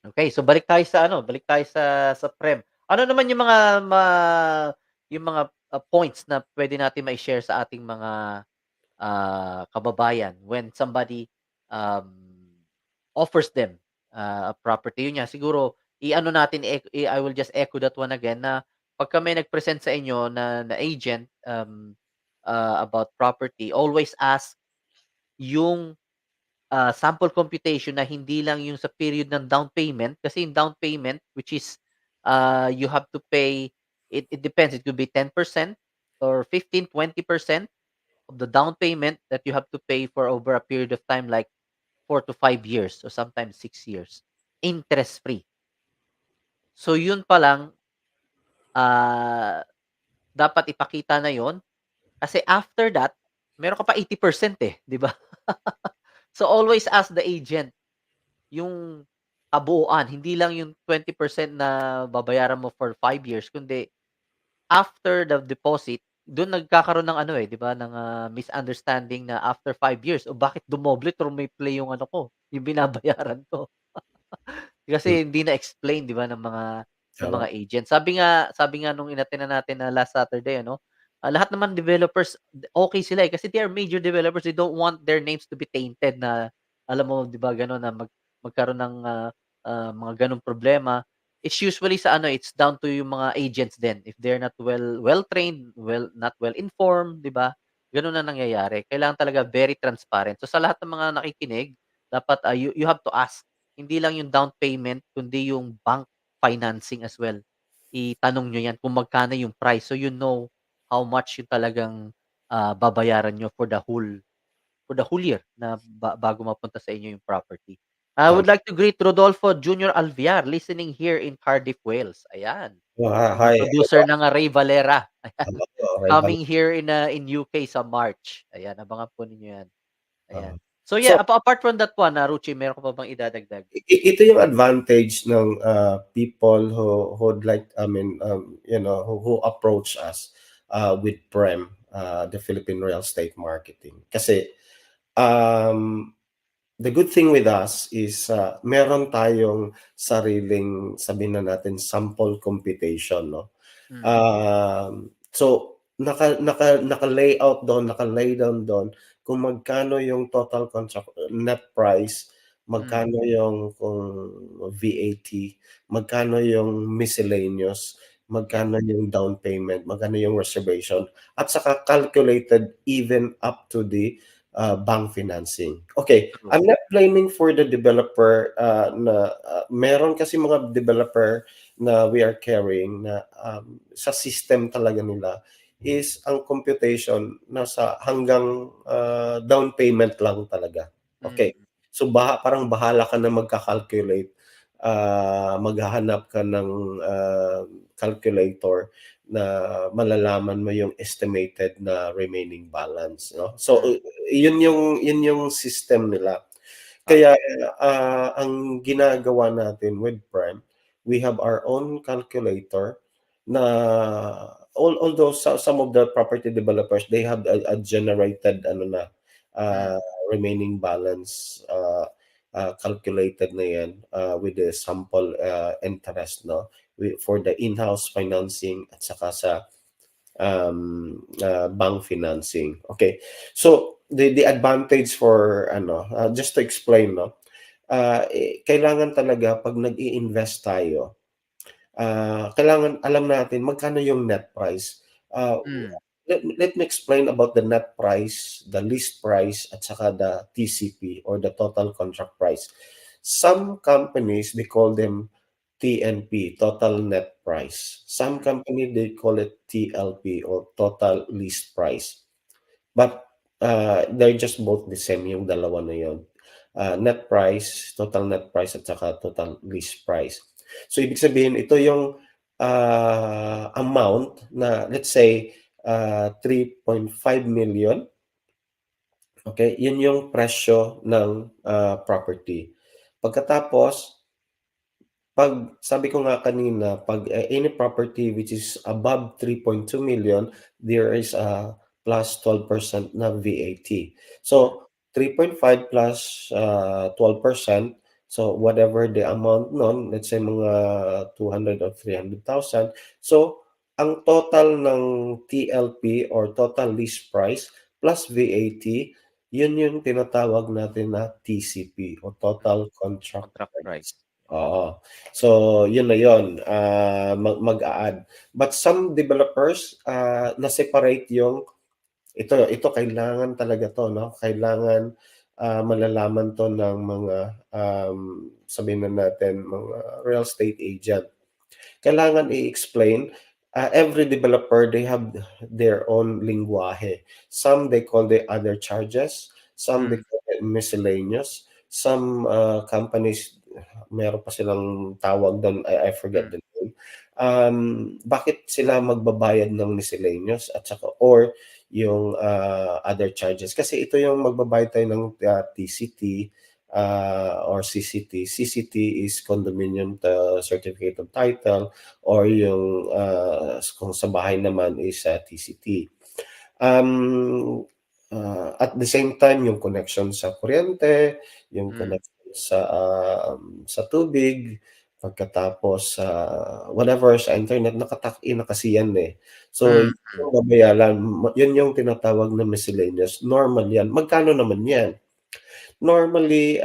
Okay, so balik tayo sa PREM. Ano naman yung mga points na pwede natin mai-share sa ating mga kababayan when somebody um, offers them a property? Yun nga, siguro i-ano natin, I will just echo that one again na pagka may nag-present sa inyo na agent about property, always ask yung sample computation na hindi lang yung sa period ng down payment kasi yung down payment which is you have to pay it depends, it could be 10% or 15, 20% of the down payment that you have to pay for over a period of time like 4 to 5 years or sometimes 6 years, interest free. So yun pa lang, dapat ipakita na yon kasi after that, meron ka pa 80% eh, 'di ba? So always ask the agent yung kabuuan, hindi lang yung 20% na babayaran mo for 5 years kundi after the deposit, dun nagkakaroon ng ano, eh, 'di ba, ng, misunderstanding na after 5 years, "O bakit dumoble, trumiple yung ano ko, yung binabayaran ko." Hmm, Kasi hindi na-explain 'di ba ng mga tama. agent. Sabi nga nung inattend natin na last Saturday ano, lahat naman developers okay sila, eh, kasi they are major developers, they don't want their names to be tainted na alam mo 'di ba gano'n na magkaroon ng, mga gano'ng problema. It's usually sa ano, it's down to yung mga agents din if they're not well-trained, not well-informed 'di ba? Gano'n na nangyayari. Kailangan talaga very transparent. So sa lahat ng mga nakikinig dapat, you have to ask hindi lang yung down payment kundi yung bank financing as well. Itanong niyo 'yan kung magkano yung price so you know how much yung talagang, babayaran niyo for the whole year na bago mapunta sa inyo yung property. I Tama. would like to greet Rodolfo Junior Alviar listening here in Cardiff, Wales. Ayan, Oh, yung hi, producer ng, Ray Valera. Ayan, Rival. coming here in UK sa March. Ayan, abangan po ninyo 'yan. Ayan. Oo. So So, yeah, apart from that one, Ruchi, meron ka pa bang idadagdag? ito yung advantage ng people who'd like, I mean, who approach us with PREM, the Philippine Real Estate Marketing. Kasi um, the good thing with us is meron tayong sariling, sabihin na natin, sample computation, no? Mm, So naka-layout doon, naka-lay down doon kung magkano yung total contract net price, mm, magkano yung kung VAT, magkano yung miscellaneous, magkano yung down payment, magkano yung reservation, at saka calculated even up to the bank financing. Okay, true. I'm not blaming for the developer na meron kasi mga developer na we are carrying na sa system talaga nila is ang computation nasa hanggang down payment lang talaga. Mm, Okay. So parang bahala ka na magka-calculate, maghahanap ka ng calculator na malalaman mo yung estimated na remaining balance, no? So mm, yun yung system nila. Kaya ang ginagawa natin with Prime, we have our own calculator na although some of the property developers they have a generated ano na mm, uh, remaining balance calculated na yan with the sample interest, no, for the in-house financing at saka sa bank financing. Okay. So the advantage for ano just to explain, no, kailangan talaga 'pag nag-i-invest tayo, kailangan alam natin magkano yung net price. mm, Let me explain about the net price, the list price, at saka the TCP or the total contract price. Some companies, they call them TNP, total net price. Some mm, company, they call it TLP or total list price. But they're just both the same, yung dalawa na yun. Net price, total net price, at saka total list price. So, ibig sabihin, ito yung amount na, let's say, 3.5 million. Okay? Yun yung presyo ng property. Pagkatapos, pag sabi ko nga kanina, pag any property which is above 3.2 million, there is a plus 12% na VAT. mm, So 3.5 plus 12%, so whatever the amount nun, let's say mga 200 or 300,000. So ang total ng TLP or total list price plus VAT, yun yung tinatawag natin na TCP o mm. total contract Contract price. price. Oo. So, yun na yun, mag-a-add. But some developers, na-separate yung ito kailangan talaga 'to, 'no? Kailangan, malalaman 'to ng mga, sabihin na natin mga real estate agent. Kailangan i-explain, every developer, they have their own lingwahe. Some they call the other charges, some they Mm, call it miscellaneous. Some companies, meron pa silang tawag doon, I forget mm, the name. Bakit sila magbabayad ng miscellaneous at saka or yung other charges? Kasi ito yung magbabayad tayo ng TCT or CCT. CCT is condominium certificate of title, or yung kung sa bahay naman is TCT. At the same time, yung connection sa kuryente, yung mm, connection sa tubig, pagkatapos sa whatever sa internet, nakatak-in na kasi yan eh. So, mm, yun yung babayaran, yun yung tinatawag na miscellaneous. Normal yan. Magkano naman yan? Normally,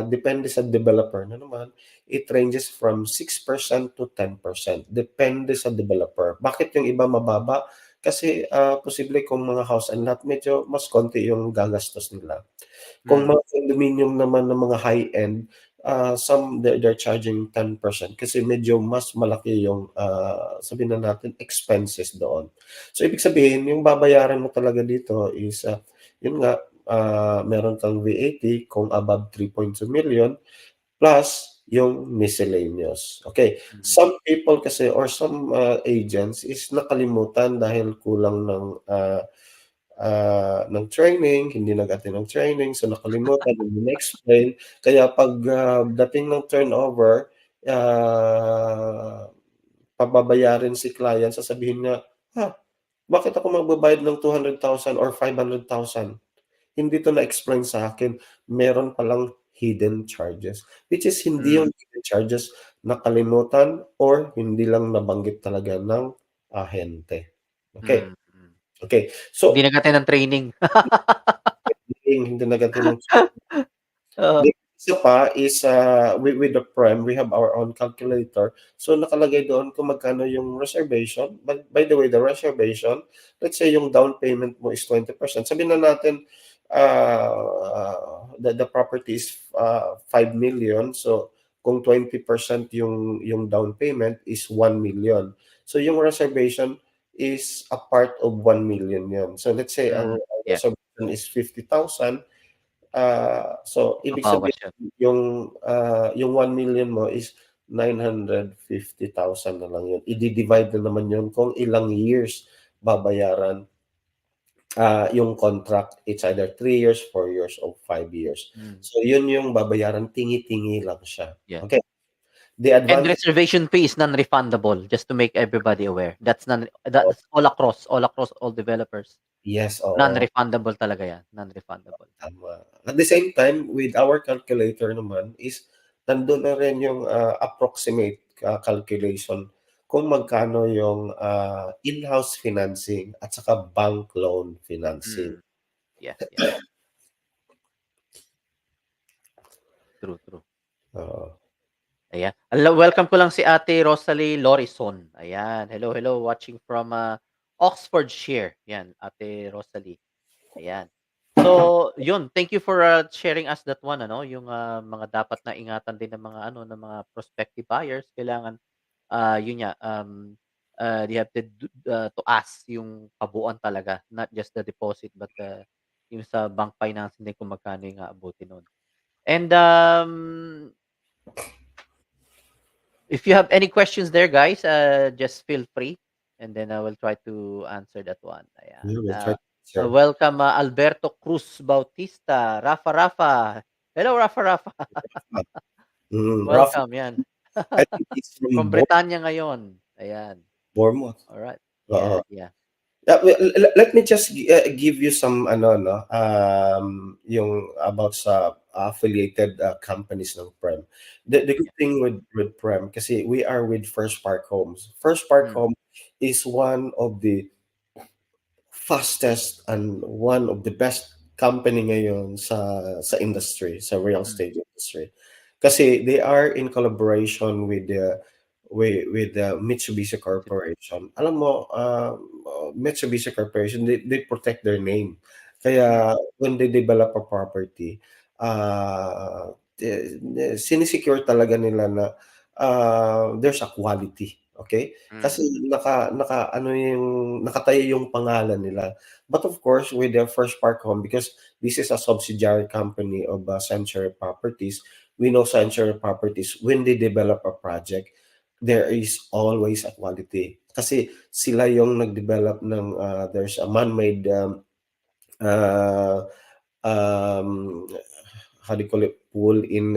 depende sa developer na naman, it ranges from 6% to 10%. Depende sa developer. Bakit yung iba mababa? Kasi posible kung mga house and lot, medyo mas konti yung gagastos nila. Kung mm, mga condominium naman ng mga high-end, some they're charging 10% kasi medyo mas malaki yung sabihin na natin expenses doon. So ibig sabihin, yung babayaran mo talaga dito is yun nga, meron kang VAT kung above 3.2 million plus yung miscellaneous. Okay. mm, Some people kasi or some agents is nakalimutan dahil kulang ng training, hindi nag-attend ng training, so nakalimutan, hindi na-explain. Kaya pag dating ng turnover, pababayarin si client, sasabihin niya, "Ha, bakit ako magbabayad ng 200,000 or 500,000? Hindi 'to na-explain sa akin." Meron palang hidden charges, which is hindi mm, yung hidden charges, nakalimutan or hindi lang nabanggit talaga ng ahente. Okay, mm, mm. okay. Hindi So, nag-attend ng training. hindi nagatin ng Oo, the isa pa is, with the PREM, we have our own calculator. So, nakalagay doon kung magkano yung reservation. But by the way, the reservation, let's say yung down payment mo is 20%. Sabihin na natin, the property is 5 million. So, kung 20% yung down payment is 1 million. So, yung reservation is a part of 1 million yun. So, let's say mm, ang yeah, reservation is 50,000. So ibig babawas sabihin yun. yung 1 million mo is 950,000 na lang yun. I-divide na naman yun kung ilang years babayaran yung contract. It's either 3 years, 4 years, or 5 years. Mm, So yun yung babayaran, tingi-tingi lang siya. yeah. Okay. The And advantage, reservation fee is non-refundable, just to make everybody aware. That's all across all developers. yes, oo. Non-refundable talaga yan, non-refundable. Tama. At the same time, with our calculator naman is nandun na rin yung approximate calculation kung magkano yung in-house financing at saka bank loan financing. Mm, yes, yes. True, true. Oo. Ayan. Welcome ko lang si Ate Rosalie Lorison. Ayan. Hello, hello. Watching from Oxfordshire. Yan, Ate Rosalie. Ayan. So, yun. Thank you for sharing us that one, ano, yung mga dapat na ingatan din ng mga ano, ng mga prospective buyers. Kailangan yun nga they have to ask yung kabuuan talaga, not just the deposit but yung sa bank financing din kung magkano yung aabutin nun. And if you have any questions there, guys, just feel free, and then I will try to answer that one. Ayan. Yeah, we'll try to answer. Welcome, Alberto Cruz Bautista, Rafa. Hello, Rafa. Rough, Welcome, yan. I think it's From from Bretanya ngayon. Ayan. Bournemouth. Alright. Oo. Yeah, yeah. Let me just give you some ano no yung about sa affiliated companies ng PREM. The Yeah. good thing with PREM kasi we are with First Park Homes. First Park Mm, Home is one of the fastest and one of the best company ngayon sa industry, sa real mm, estate industry. Kasi they are in collaboration with the Mitsubishi Corporation. Alam mo, Mitsubishi Corporation, they protect their name. mm, Kaya when they develop a property, sinisecure talaga nila na there's a quality. Okay? Kasi Mm. ano yung nakatayo yung pangalan nila. But of course, with the First Park Home, because this is a subsidiary company of Century Properties, we know Century Properties, when they develop a project, there is always a quality. Kasi sila yung nag-develop ng, there's a man-made uh, um, how do you call it, pool in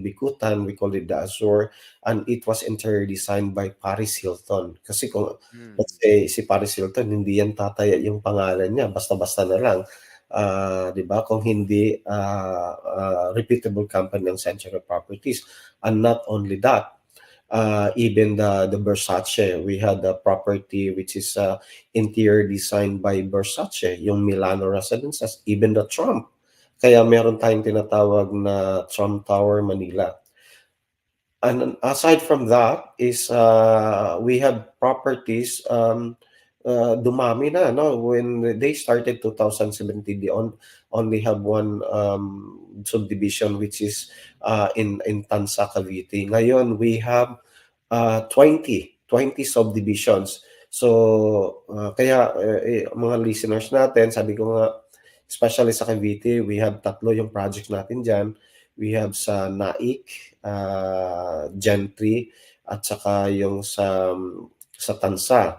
Bikutan. We call it the Azure, and it was interior designed by Paris Hilton. Kasi kung let's Mm. say si Paris Hilton, hindi yan tataya yung pangalan niya basta-basta na lang. 'Di ba? Kung hindi reputable company ng Century Properties. And not only that, even the Versace, we had a property which is interior designed by Versace, yung Milano Residences, even the Trump. Kaya meron tayong tinatawag na Trump Tower Manila. And aside from that is we have properties dumami na no when they started 2017 they only have one subdivision which is in Tansa Cavite. Ngayon we have 20 subdivisions. So kaya mga listeners natin, sabi ko nga, especially sa Cavite, we have tatlo yung projects natin diyan. We have sa Naik, Gentry, at saka yung sa Tansa.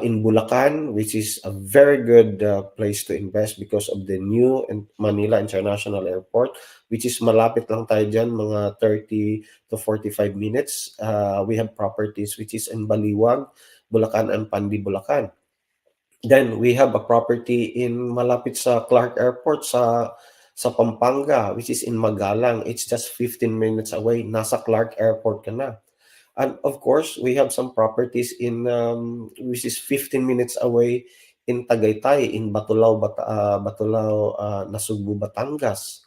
In Bulacan, which is a very good place to invest because of the new Manila International Airport, which is malapit lang tayo dyan, mga 30 to 45 minutes. We have properties which is in Baliwag, Bulacan, and Pandi, Bulacan. Then we have a property in malapit sa Clark Airport sa Pampanga, which is in Magalang. It's just 15 minutes away. Nasa Clark Airport ka na. And of course, we have some properties in which is 15 minutes away in Tagaytay, in Nasugbu, Batangas.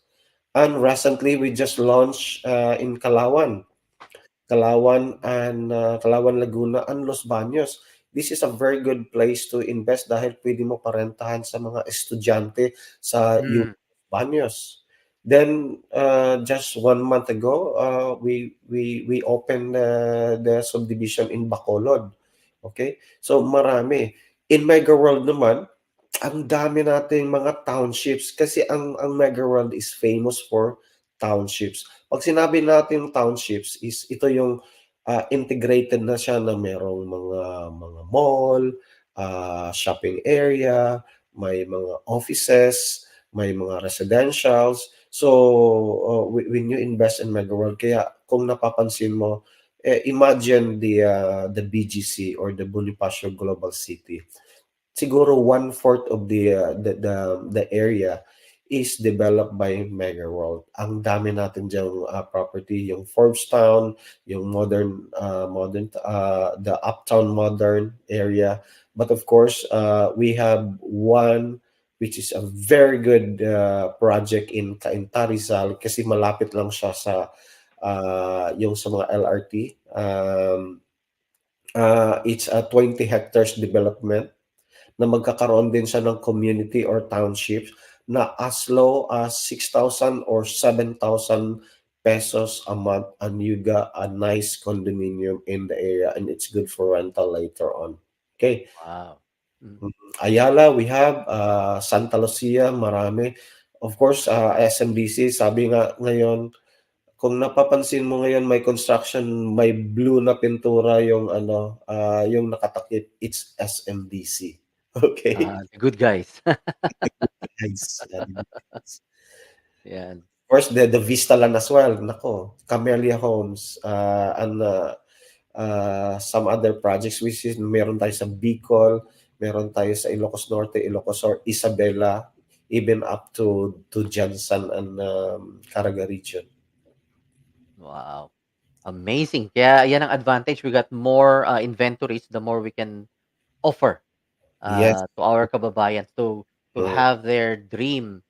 And recently, we just launched in Calauan, Laguna, and Los Baños. This is a very good place to invest dahil pwede mo parentahan sa mga estudyante sa Mm. Baños. Then just 1 month ago, we opened the subdivision in Bacolod. Okay? So marami. In Mega World naman, ang dami nating mga townships kasi ang Mega World is famous for townships. Pag sinabi natin townships is ito yung integrated na siya na merong mga mall, shopping area, may mga offices, may mga residentials. So when you invest in Mega World, kaya kung napapansin mo, imagine the BGC or the Bonifacio Global City. Siguro 1/4 of the area is developed by Mega World. Ang dami natin diyang property, yung Forbes Town, yung the Uptown Modern area. But of course, we have one which is a very good project in Cainta, Rizal kasi malapit lang siya sa yung sa mga LRT. It's a 20 hectares development na magkakaroon din siya ng community or townships na as low as 6,000 or 7,000 pesos a month, and you got a nice condominium in the area and it's good for rental later on. Okay. Wow. Mm. Ayala, we have Santa Lucia, marami. Of course, SMDC, sabi nga ngayon, kung napapansin mo ngayon may construction, may blue na pintura yung yung nakatakip, it's SMDC. Okay. The good guys. Guys, Yan. of course, the Vista Land as well. Nako, Camellia Homes, and some other projects which is meron tayo sa Bicol, meron tayo sa Ilocos Norte, Ilocos Sur, Isabela, even up to Jansan and Caraga region. Wow. Amazing. Kaya yan ang advantage. We got more inventories, the more we can offer Yes. to our kababayans to Mm. have their dream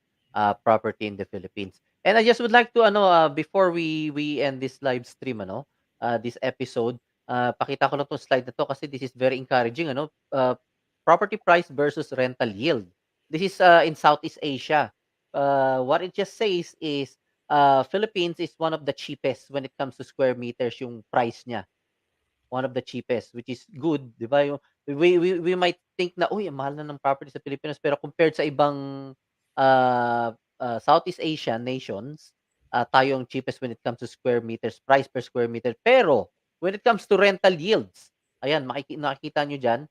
property in the Philippines. And I just would like to before we end this live stream this episode, pakita ko lang 'tong slide na 'to kasi this is very encouraging property price versus rental yield. This is in Southeast Asia. What it just says is Philippines is one of the cheapest when it comes to square meters yung price niya. one of the cheapest, which is good, 'di ba? Yung we might think na, "Uy, ang mahal na ng property sa Pilipinas." Pero compared sa ibang, Southeast Asian nations, tayo ang cheapest when it comes to square meters, price per square meter. Pero when it comes to rental yields, ayan nakikita niyo diyan,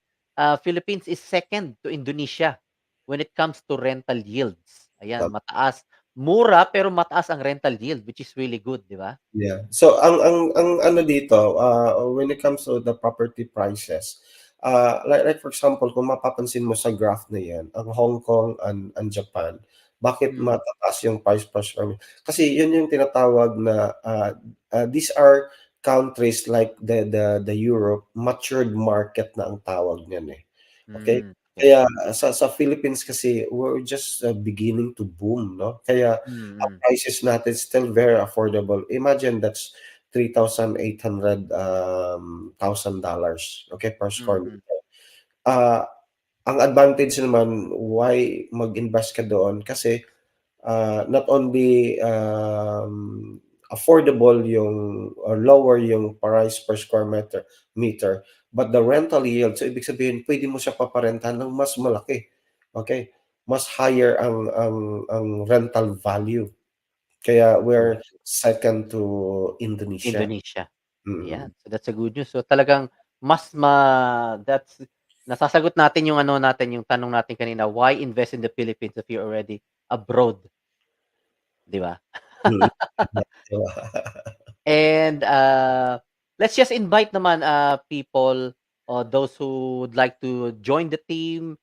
Philippines is second to Indonesia when it comes to rental yields. Ayan, mataas. Mura pero mataas ang rental yield, which is really good, 'di ba? Yeah. So ang ano dito, when it comes to the property prices, like for example, kung mapapansin mo sa graph na 'yan, ang Hong Kong and Japan, bakit Mm, matataas yung price per square meter? Kasi yun yung tinatawag na these are countries like the Europe, matured market na ang tawag niyan eh. Okay? okey. Kaya sa Philippines kasi we're just beginning to boom, no? Kaya ang Mm, prices natin still very affordable. Imagine that's 3,800 thousand dollars, okay, per square mm, meter. Ah, ang advantage naman why mag-invest ka doon kasi not only affordable yung or lower yung price per square meter, but the rental yield. So ibig sabihin, pwede mo siya paparentahan ng mas malaki. Okay? Mas higher ang rental value. Kaya we're correct. second to Indonesia. Indonesia, Mm. ayan. So, that's a good news. So, talagang that's nasasagot natin yung ano natin, yung tanong natin kanina, why invest in the Philippines if you're already abroad, 'di ba? Mm. Diba? And, let's just invite naman, people or those who would like to join the team,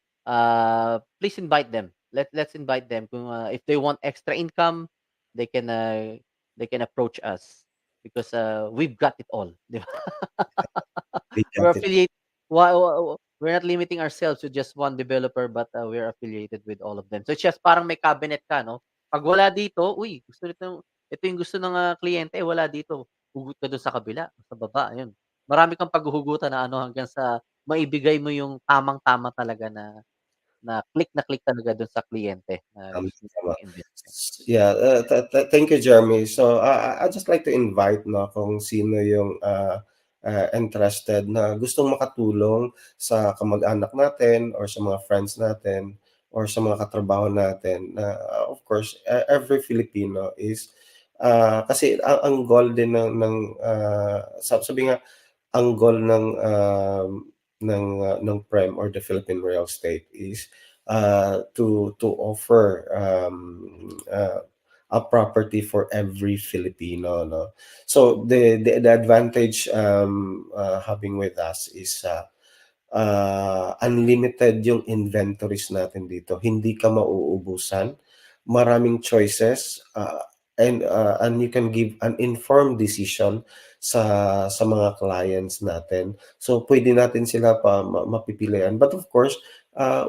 please invite them. Let's invite them kung, if they want extra income, they can, uh, they can approach us because, we've got it all, 'di ba? We We're got it. affiliate we're not limiting ourselves to just one developer, but, we're affiliated with all of them. So, it's just parang may cabinet ka 'no, 'pag wala dito, "Uy, ito yung gusto ng, kliyente, eh, wala dito." Hugot ka dun sa kabila, sa baba, ayun. Marami kang paghuhugutan na ano hanggang sa maibigay mo yung tamang-tama talaga na click talaga dun sa kliyente na Tama, gusto tama. maging investment. Yeah, thank you, Jeremy. So, I'd just like to invite, no, kung sino yung interested na gustong makatulong sa kamag-anak natin or sa mga friends natin or sa mga katrabaho natin na of course, every Filipino is kasi ang goal din sabi nga ang goal ng PREM or the Philippine Real Estate is to offer a property for every Filipino, no. So the advantage having with us is unlimited yung inventories natin dito. Hindi ka mauubusan, maraming choices, and you can give an informed decision sa mga clients natin. So pwede natin sila mapipilian. But of course,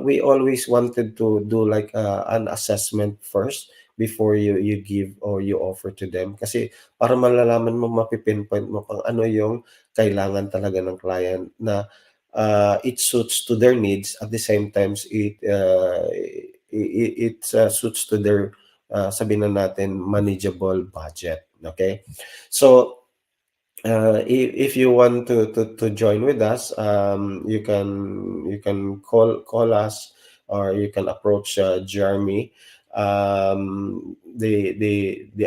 we always wanted to do like an assessment first before you give or you offer to them. Kasi para malalaman mo, mapipinpoint mo kung ano yung kailangan talaga ng client na it suits to their needs at the same times it suits to their sabihin na natin manageable budget, okay? So if you want to join with us, you can call us or you can approach Jeremy. The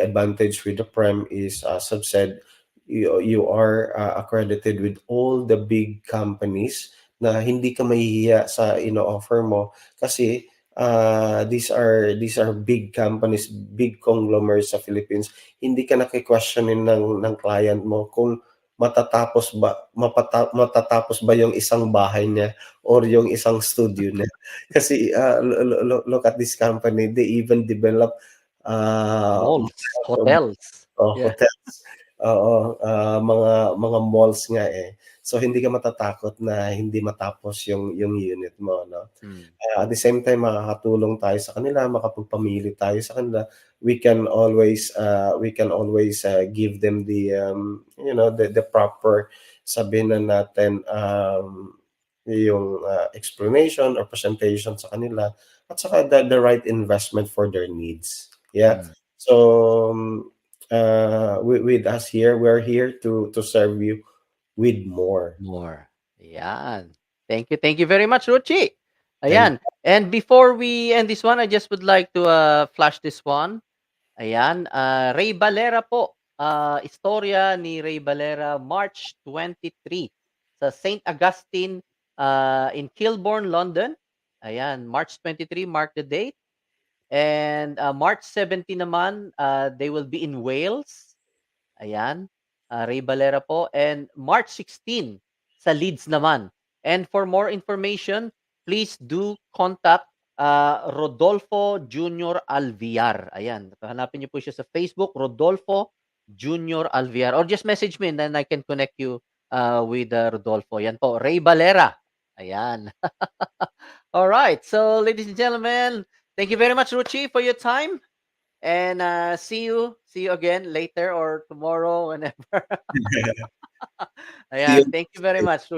advantage with the Prem is, as I've said, you are accredited with all the big companies na hindi ka mahihiya sa ino-offer mo kasi these are big companies, big conglomerates sa Philippines. Hindi ka naki-questionin ng client mo kung matatapos ba yung isang bahay niya or yung isang studio niya. Kasi look at this company, they even develop Malls, hotels, yeah. hotels. Oo, mga malls nga eh. So hindi ka matatakot na hindi matapos yung unit mo, no? Hmm, At the same time makakatulong tayo sa kanila, makapagpamili tayo sa kanila. We can always give them the proper, sabihin na natin, yung explanation or presentation sa kanila at saka the right investment for their needs. Yeah. hmm. So with us here, we're here to serve you with more. More. Ayan. Thank you very much, Ruchi. Thank Ayan. And before we end this one, I just would like to flash this one. Ayan. Ray Valera po. Istorya ni Ray Valera, March 23 sa St. Augustine in Kilburn, London. Ayan. March 23, mark the date. And March 17 naman, they will be in Wales. Ayan, Ray Valera po. And March 16 sa Leeds naman. And for more information, please do contact Rodolfo Junior Alviar. Ayan, hanapin niyo po siya sa Facebook, Rodolfo Junior Alviar. Or just message me and then I can connect you with Rodolfo. Yan po, Ray Valera. Ayan. All right. So, ladies and gentlemen, thank you very much, Ruchi, for your time. And see you again later or tomorrow, whenever. you. Ayan. Thank you very much,